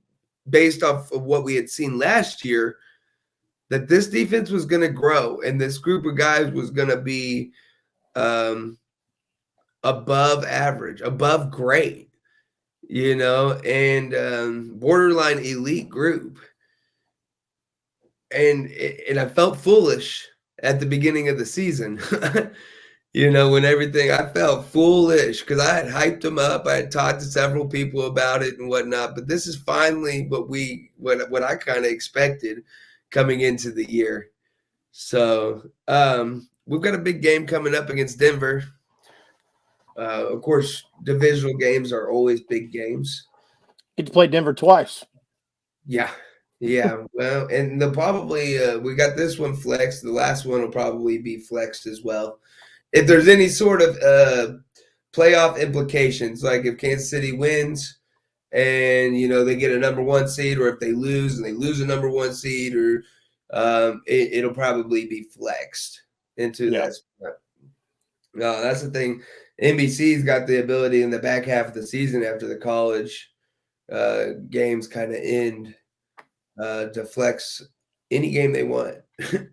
based off of what we had seen last year that this defense was going to grow and this group of guys was going to be above average, above great, and borderline elite group. And I felt foolish at the beginning of the season. When I felt foolish because I had hyped them up. I had talked to several people about it and whatnot, but this is finally what I kind of expected coming into the year. So we've got a big game coming up against Denver. Of course, divisional games are always big games. Get to play Denver twice. Yeah. Well, and we got this one flexed. The last one will probably be flexed as well. If there's any sort of playoff implications, like if Kansas City wins and they get a number 1 seed, or if they lose and they lose a number 1 seed, or it'll probably be flexed into that spot. No, that's the thing. NBC's got the ability in the back half of the season after the college games kind of end to flex any game they want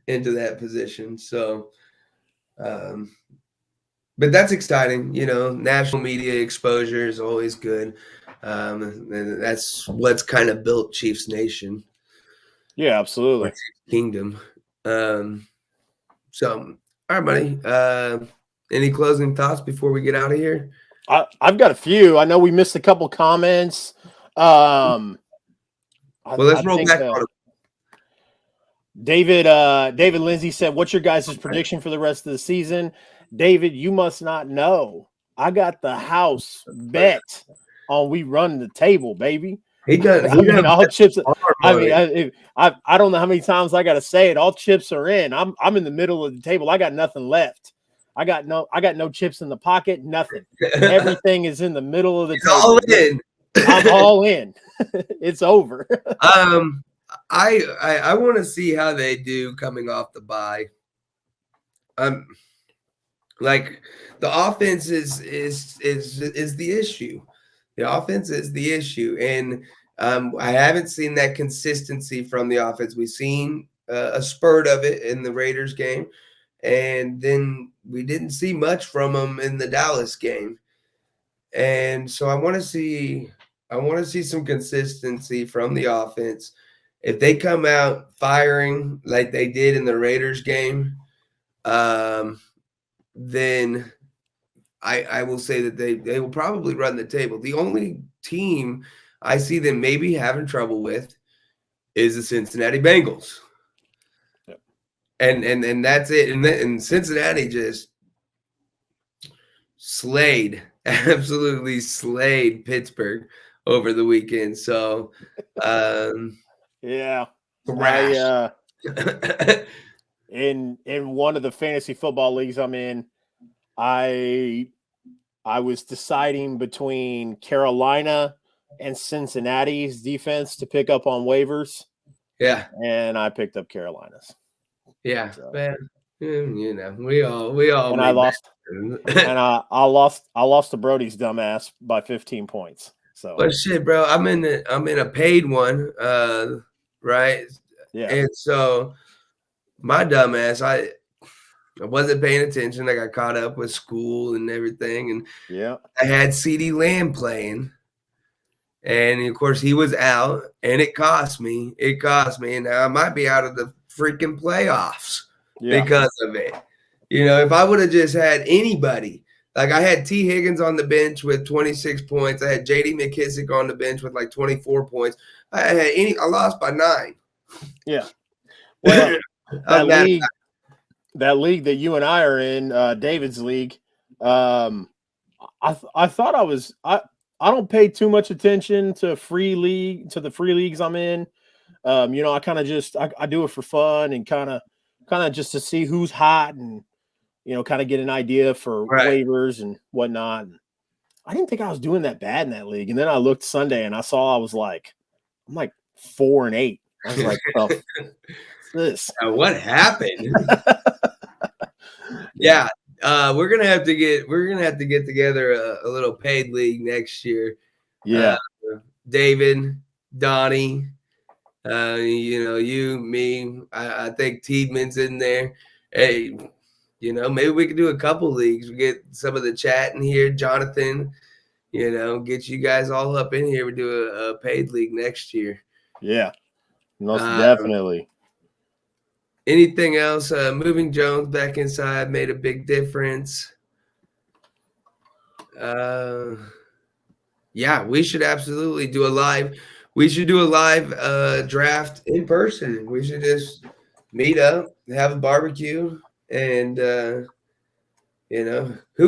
into that position. So, but that's exciting. National media exposure is always good. And that's what's kind of built Chiefs Nation. Yeah, absolutely. Kingdom. So, all right, buddy. Any closing thoughts before we get out of here? I've got a few. I know we missed a couple comments. Let's roll back on it. David Lindsay said, "What's your guys' prediction for the rest of the season?" David, you must not know. I got the house bet on we run the table, baby. He does. All chips. I don't know how many times I got to say it. All chips are in. I'm in the middle of the table. I got nothing left. I got no chips in the pocket. Nothing. Everything is in the middle of the table. All in. I'm all in. It's over. I want to see how they do coming off the bye. Like the offense is the issue. The offense is the issue, and I haven't seen that consistency from the offense. We've seen a spurt of it in the Raiders game, and then we didn't see much from them in the Dallas game. And so I want to see some consistency from the offense. If they come out firing like they did in the Raiders game, then I will say that they will probably run the table. The only team I see them maybe having trouble with is the Cincinnati Bengals. Yep. And that's it. And Cincinnati just absolutely slayed Pittsburgh over the weekend. So Yeah. thrashed. In one of the fantasy football leagues I'm in, I was deciding between Carolina and Cincinnati's defense to pick up on waivers. Yeah. And I picked up Carolina's. Yeah. So. Man, we all and I lost. And I lost to Brody's dumbass by 15 points. So well shit, bro. I'm in a paid one, right? Yeah. And so my dumbass, I wasn't paying attention. I got caught up with school and everything. And yeah, I had CeeDee Lamb playing. And of course he was out, and it cost me. And now I might be out of the freaking playoffs because of it. If I would have just had anybody, like I had T. Higgins on the bench with 26 points. I had J.D. McKissick on the bench with like 24 points. I lost by 9. Yeah. Well, that league that you and I are in, David's league, I thought I don't pay too much attention to the free leagues I'm in. I kind of just I do it for fun and kind of just to see who's hot and kind of get an idea for waivers and whatnot. And I didn't think I was doing that bad in that league, and then I looked Sunday and I saw I'm like 4-8. I was like, oh, this. What happened? Yeah. We're gonna have to get together a little paid league next year. Yeah, David, Donnie, you, me. I think Tiedman's in there. Hey, maybe we could do a couple leagues. We get some of the chat in here. Jonathan, get you guys all up in here. We do a paid league next year. Yeah, most definitely. Anything else? Moving Jones back inside made a big difference. Yeah, we should absolutely do a live. We should do a live draft in person. We should just meet up, have a barbecue, and who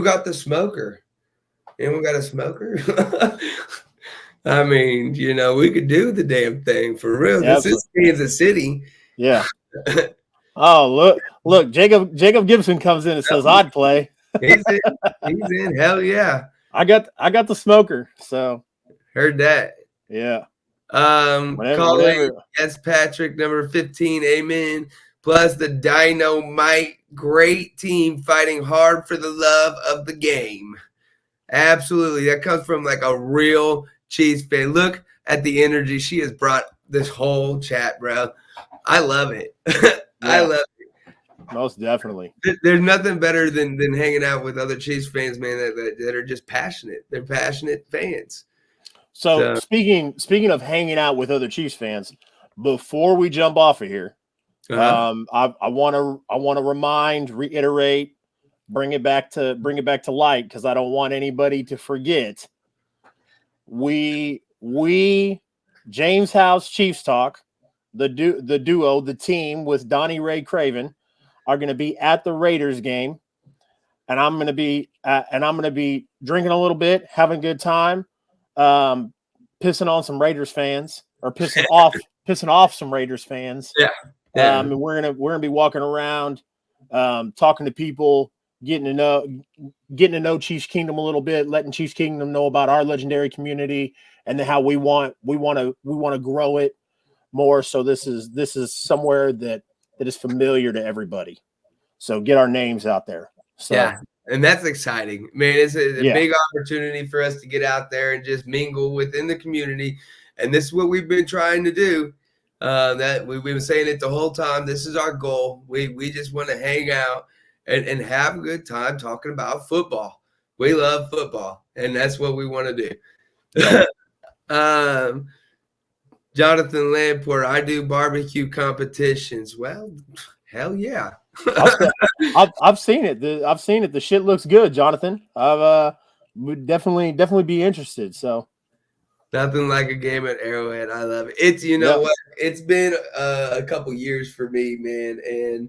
got the smoker? Anyone got a smoker? I mean, we could do the damn thing for real. Yeah, this is Kansas City. Yeah. Oh, look, Jacob Gibson comes in and says I'd play. He's in. Hell yeah. I got the smoker, so heard that. Yeah. Calling yes, Patrick, number 15, amen. Plus the Dynamite, great team fighting hard for the love of the game. Absolutely. That comes from like a real Chiefs fan. Look at the energy she has brought this whole chat, bro. I love it. I love it. Most definitely. There's nothing better than hanging out with other Chiefs fans, man, that are just passionate. They're passionate fans. So speaking of hanging out with other Chiefs fans, before we jump off of here, I want to reiterate, bring it back to light, because I don't want anybody to forget. We Jaymes House Chiefs Talk, the duo, the team with Donnie Ray Craven, are going to be at the Raiders game, and I'm going to be drinking a little bit, having a good time, pissing on some Raiders fans, or pissing off some Raiders fans. Yeah. And we're gonna be walking around, talking to people, getting to know Chiefs Kingdom a little bit, letting Chiefs Kingdom know about our legendary community and how we want to grow it more. So this is somewhere that is familiar to everybody. So get our names out there. So, yeah. And that's exciting, man. It's a Yeah. big opportunity for us to get out there and just mingle within the community. And this is what we've been trying to do. That we've been saying it the whole time. This is our goal. We just want to hang out and have a good time talking about football. We love football, and that's what we want to do. Yeah. Jonathan Lamport, I do barbecue competitions. Well, hell yeah. I've seen it. I've seen it. The shit looks good, Jonathan. Would definitely be interested. So Nothing like a game at Arrowhead. I love it. It's what? It's been a couple years for me, man, and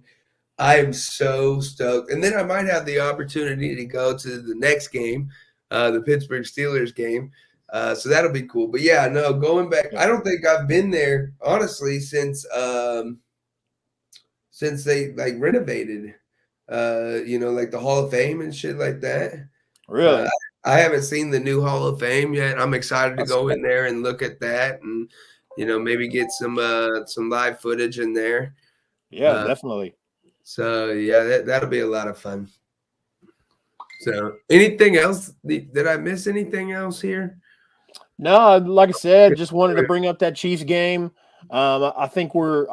I am so stoked. And then I might have the opportunity to go to the next game, the Pittsburgh Steelers game. So that'll be cool. But yeah, no, going back, I don't think I've been there honestly since they like renovated, like the Hall of Fame and shit like that. really, I haven't seen the new Hall of Fame yet. I'm excited to go in there and look at that, and maybe get some live footage in there. yeah, definitely. So yeah, that'll be a lot of fun. So anything else? Did I miss anything else here? No, like I said, just wanted to bring up that Chiefs game. I think are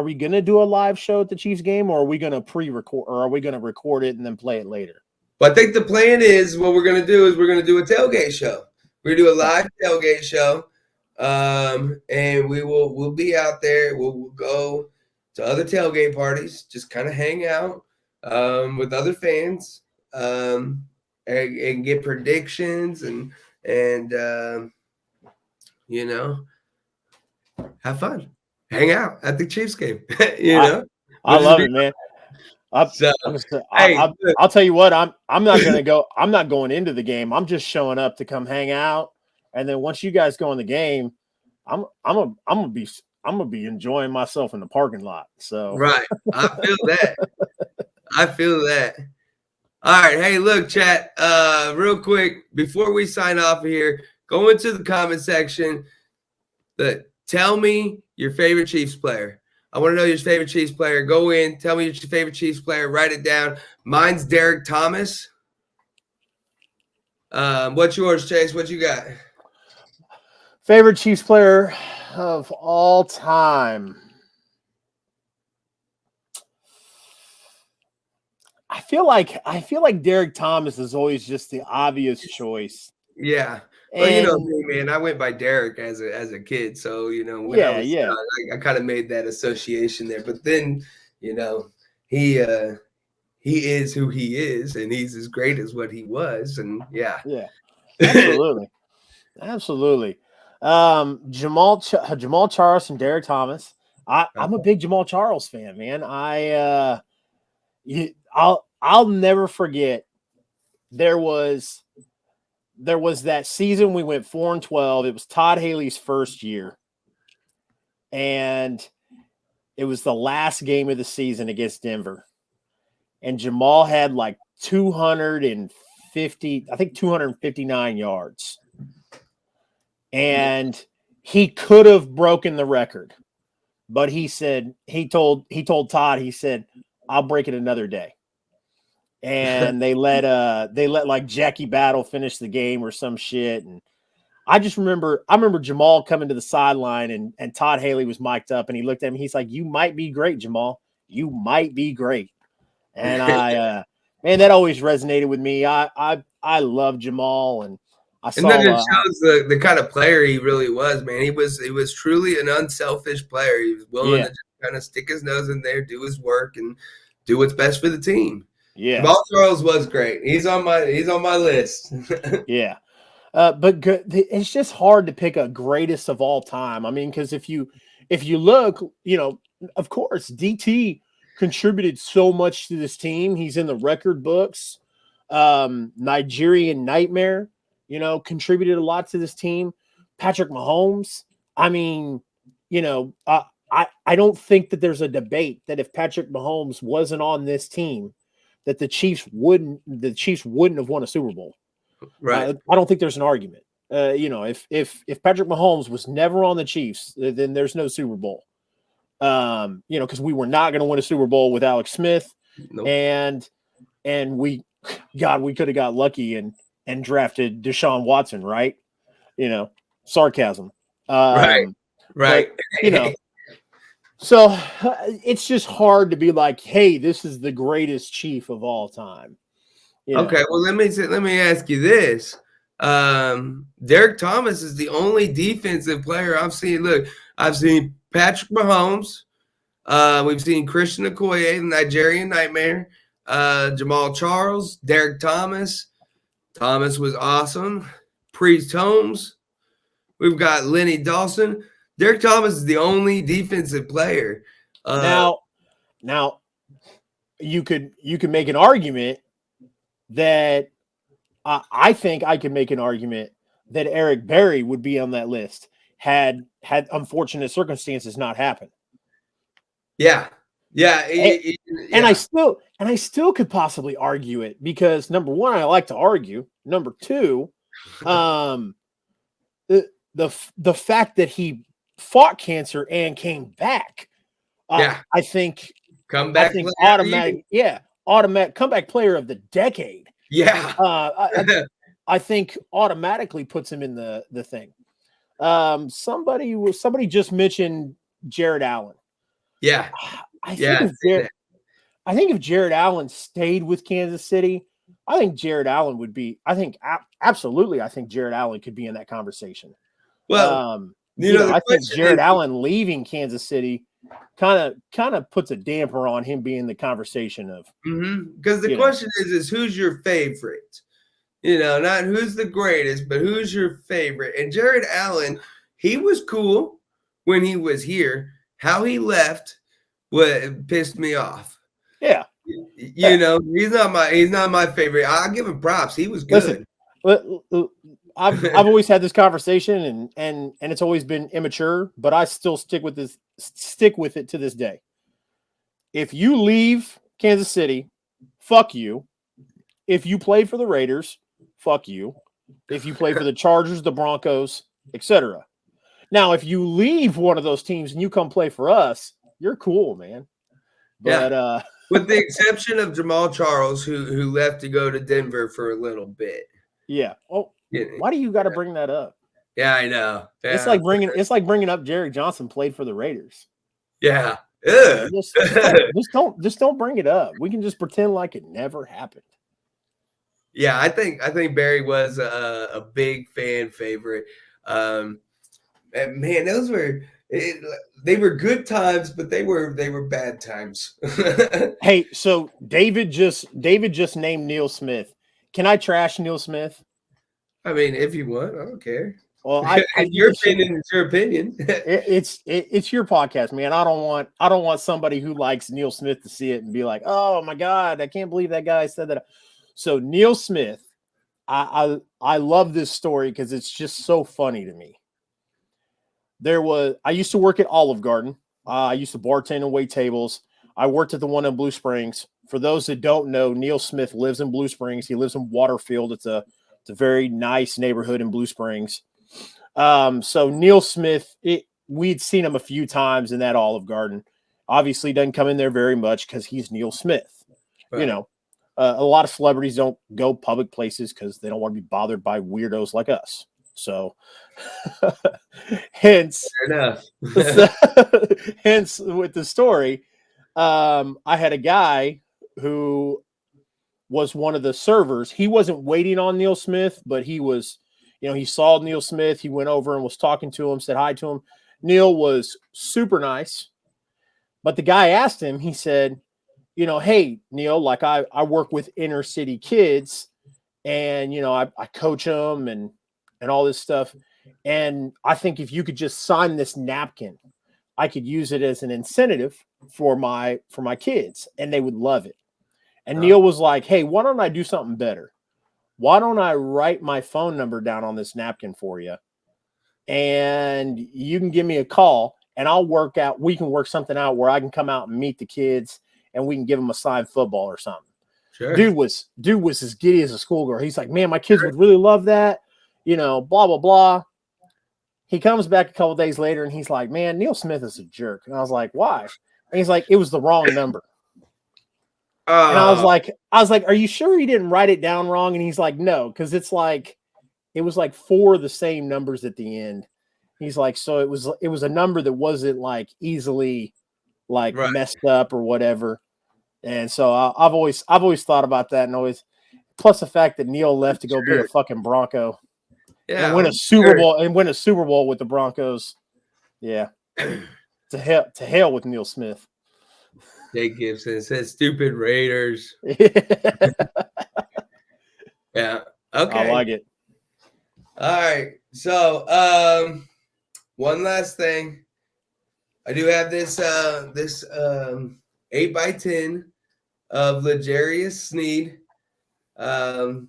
we going to do a live show at the Chiefs game, or are we going to pre-record, or are we going to record it and then play it later? Well, I think the plan is what we're going to do is we're going to do a tailgate show. We're going to do a live tailgate show, and we'll be out there. We'll go to other tailgate parties, just kind of hang out with other fans, and get predictions and have fun, hang out at the Chiefs game. I love it, man. I'll tell you what, I'm not gonna go. I'm not going into the game. I'm just showing up to come hang out, and then once you guys go in the game, I'm gonna be enjoying myself in the parking lot. So right, I feel that. I feel that. All right, hey, look, chat. Real quick before we sign off here, go into the comment section. Tell me your favorite Chiefs player. I want to know your favorite Chiefs player. Go in, tell me your favorite Chiefs player. Write it down. Mine's Derek Thomas. What's yours, Chase? What you got? Favorite Chiefs player of all time. I feel like Derek Thomas is always just the obvious choice. Yeah. Well, me, man, I went by Derek as a kid. So, when I was young, I kind of made that association there. But then, he is who he is, and he's as great as what he was. And yeah. Yeah. Absolutely. Absolutely. Jamal Charles and Derek Thomas. I'm a big Jamal Charles fan, man. I'll never forget there was that season we went 4-12. It was Todd Haley's first year, and it was the last game of the season against Denver, and Jamal had like 259 yards, and he could have broken the record, but he told Todd, he said, I'll break it another day. And they let like Jackie Battle finish the game or some shit. And I remember Jamal coming to the sideline and Todd Haley was mic'd up and he looked at me. He's like, "You might be great, Jamal. You might be great." And man, that always resonated with me. I love Jamal, and and then it shows the kind of player he really was, man. He was truly an unselfish player. He was willing to just kind of stick his nose in there, do his work, and do what's best for the team. Yeah, Jamal Charles was great. He's on my list. Yeah, but it's just hard to pick a greatest of all time. I mean, because if you look, of course, DT contributed so much to this team. He's in the record books. Nigerian Nightmare, contributed a lot to this team. Patrick Mahomes. I mean, I don't think that there's a debate that if Patrick Mahomes wasn't on this team, that the Chiefs wouldn't have won a Super Bowl. Right. I don't think there's an argument. If Patrick Mahomes was never on the Chiefs, then there's no Super Bowl. Because we were not going to win a Super Bowl with Alex Smith. Nope. And God, we could have got lucky and drafted Deshaun Watson, right? Sarcasm. Right. But, so it's just hard to be like, hey, this is the greatest Chief of all time. Okay, well, let me ask you this. Derek Thomas is the only defensive player I've seen. Look, I've seen Patrick Mahomes. We've seen Christian Okoye, the Nigerian Nightmare. Jamal Charles, Derek Thomas. Thomas was awesome. Priest Holmes. We've got Lenny Dawson. Derek Thomas is the only defensive player. Now you could make an argument that I think I could make an argument that Eric Berry would be on that list had unfortunate circumstances not happened. Yeah. And I still could possibly argue it because number one, I like to argue. Number two, the fact that he fought cancer and came back. I think automatic comeback player of the decade. Yeah. I think automatically puts him in the thing. Somebody just mentioned Jared Allen. Yeah. I think if Jared Allen stayed with Kansas City, I think Jared Allen would be. I think Jared Allen could be in that conversation. Well, I think Jared Allen leaving Kansas City kind of puts a damper on him being the conversation of. Because the question is who's your favorite? Not who's the greatest, but who's your favorite? And Jared Allen, he was cool when he was here. How he left pissed me off. Yeah. He's not my favorite. I'll give him props. He was good. Listen, I've always had this conversation and it's always been immature, but I still stick with it to this day. If you leave Kansas City, fuck you. If you play for the Raiders, fuck you. If you play for the Chargers, the Broncos, etc. Now, if you leave one of those teams and you come play for us, you're cool, man. But with the exception of Jamal Charles, who left to go to Denver for a little bit. Yeah. Oh, why do you got to bring that up? Yeah, I know. Yeah. It's like bringing up Jerry Johnson played for the Raiders. Yeah. Just don't bring it up. We can just pretend like it never happened. Yeah, I think Barry was a big fan favorite. And man, they were good times, but they were bad times. Hey, so David just named Neil Smith. Can I trash Neil Smith? I mean, if you want, I don't care. Well, your opinion is your opinion. It's your podcast, man. I don't want somebody who likes Neil Smith to see it and be like, "Oh my God, I can't believe that guy said that." So Neil Smith, I love this story because it's just so funny to me. I used to work at Olive Garden. I used to bartend and wait tables. I worked at the one in Blue Springs. For those that don't know, Neil Smith lives in Blue Springs. He lives in Waterfield. It's a very nice neighborhood in Blue Springs. So Neil Smith, we'd seen him a few times in that Olive Garden. Obviously doesn't come in there very much because he's Neil Smith. Right. A lot of celebrities don't go public places because they don't want to be bothered by weirdos like us. So hence with the story, I had a guy who was one of the servers. He wasn't waiting on Neil Smith, but he was, he saw Neil Smith. He went over and was talking to him, said hi to him. Neil was super nice, but the guy asked him, he said, hey, Neil, like I work with inner city kids and, I coach them and all this stuff. And I think if you could just sign this napkin, I could use it as an incentive for my kids and they would love it. And Neil was like, hey, why don't I do something better? Why don't I write my phone number down on this napkin for you? And you can give me a call and we can work something out where I can come out and meet the kids and we can give them a signed football or something. Sure. Dude was as giddy as a schoolgirl. He's like, man, my kids would really love that. Blah, blah, blah. He comes back a couple days later and he's like, man, Neil Smith is a jerk. And I was like, why? And he's like, it was the wrong number. And I was like, are you sure he didn't write it down wrong? And he's like, no, because it was like 4 of the same numbers at the end. He's like, so it was a number that wasn't like easily like messed up or whatever. And so I've always thought about that, and always, plus the fact that Neil left to go be a fucking Bronco and win a Super Bowl with the Broncos. Yeah. To hell with Neil Smith. Jay Gibson says stupid Raiders. Yeah. Okay. I like it. All right. So one last thing. I do have this 8x10 of L'Jarius Sneed,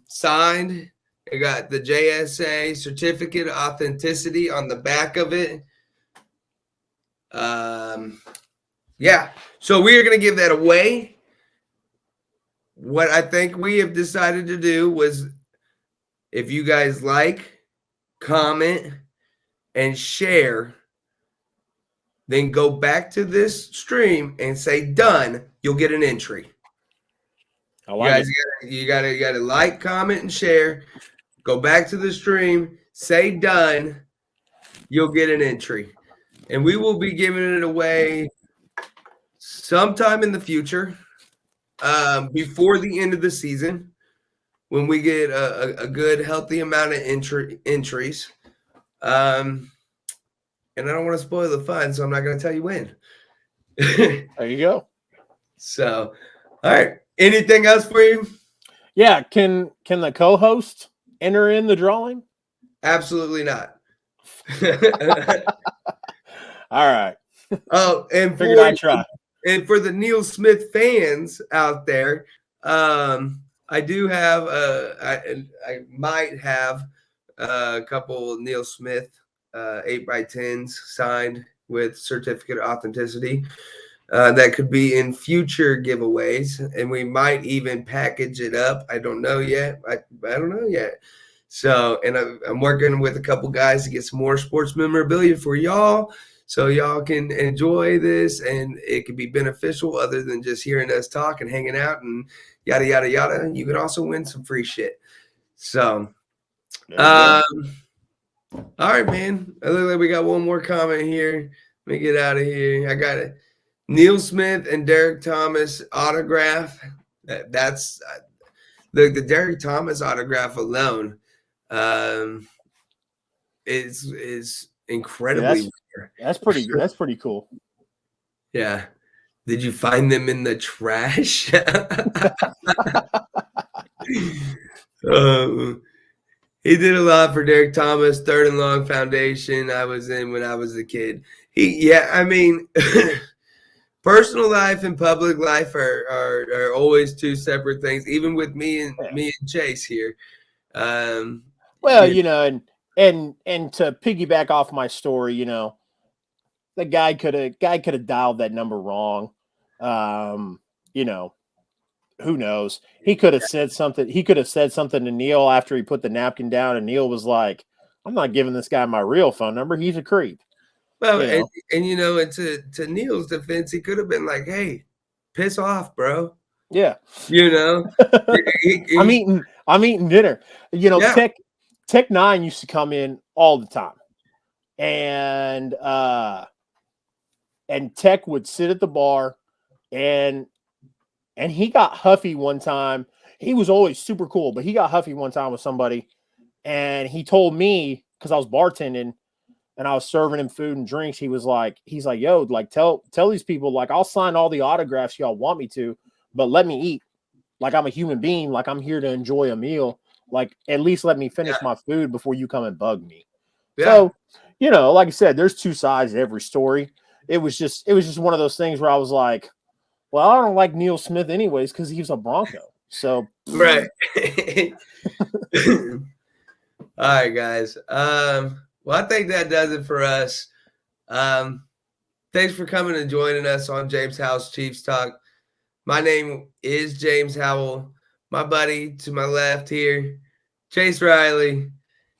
signed. I got the JSA certificate of authenticity on the back of it. Yeah. So we are going to give that away. What I think we have decided to do was, if you guys like, comment, and share, then go back to this stream and say done, you'll get an entry. I like you gotta like, comment, and share. Go back to the stream, say done, you'll get an entry. And we will be giving it away sometime in the future, before the end of the season, when we get a good, healthy amount of entries. And I don't want to spoil the fun, so I'm not going to tell you when. There you go. So, all right. Anything else for you? Yeah. Can the co-host enter in the drawing? Absolutely not. All right. Oh, and Figured I'd try. And for the Neil Smith fans out there, I do have I might have a couple Neil Smith 8x10s signed with certificate of authenticity that could be in future giveaways, and we might even package it up. I don't know yet. I don't know yet. So, and I'm working with a couple guys to get some more sports memorabilia for y'all, so y'all can enjoy this, and it could be beneficial other than just hearing us talk and hanging out and yada yada yada. You could also win some free shit. So, all right, man. I look like we got one more comment here. Let me get out of here. I got it. Neil Smith and Derek Thomas autograph. That's the Derek Thomas autograph alone is incredibly rare. That's pretty cool. Yeah. Did you find them in the trash? He did a lot for Derek Thomas, Third and Long Foundation. I was in when I was a kid. I mean, personal life and public life are always two separate things. Even with me and Chase here. Well, you know, and to piggyback off my story, you know, the guy could have dialed that number wrong. You know, who knows? He could have said something. He could have said something to Neil after he put the napkin down, and Neil was like, "I'm not giving this guy my real phone number. He's a creep." Well, and you know, and to Neil's defense, he could have been like, "Hey, piss off, bro." Yeah, you know, I'm eating dinner. You know, Tech 9 used to come in all the time, and Tech would sit at the bar, and he got huffy one time. He was always super cool, but he got huffy one time with somebody, and he told me, because I was bartending and I was serving him food and drinks. He's like, yo, like tell these people, like, I'll sign all the autographs y'all want me to, but let me eat. Like, I'm a human being. Like, I'm here to enjoy a meal. Like, at least let me finish my food before you come and bug me. Yeah. So, you know, like I said, there's two sides to every story. It was just one of those things where I was like, well, I don't like Neil Smith anyways because he's a Bronco. So right. All right, guys. Well, I think that does it for us. Thanks for coming and joining us on Jaymes Howell's Chiefs Talk. My name is Jaymes Howell. My buddy to my left here, Chase Riley.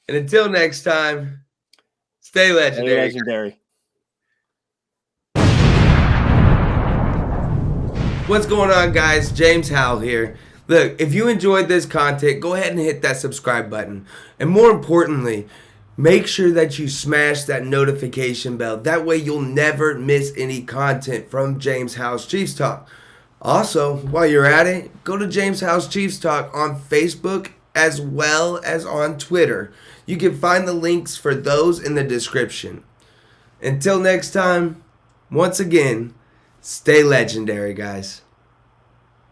And until next time, stay legendary. Stay legendary. What's going on, guys? James Howell here. Look, if you enjoyed this content, go ahead and hit that subscribe button. And more importantly, make sure that you smash that notification bell. That way you'll never miss any content from James Howell's Chiefs Talk. Also, while you're at it, go to James Howell's Chiefs Talk on Facebook as well as on Twitter. You can find the links for those in the description. Until next time, once again, stay legendary, guys.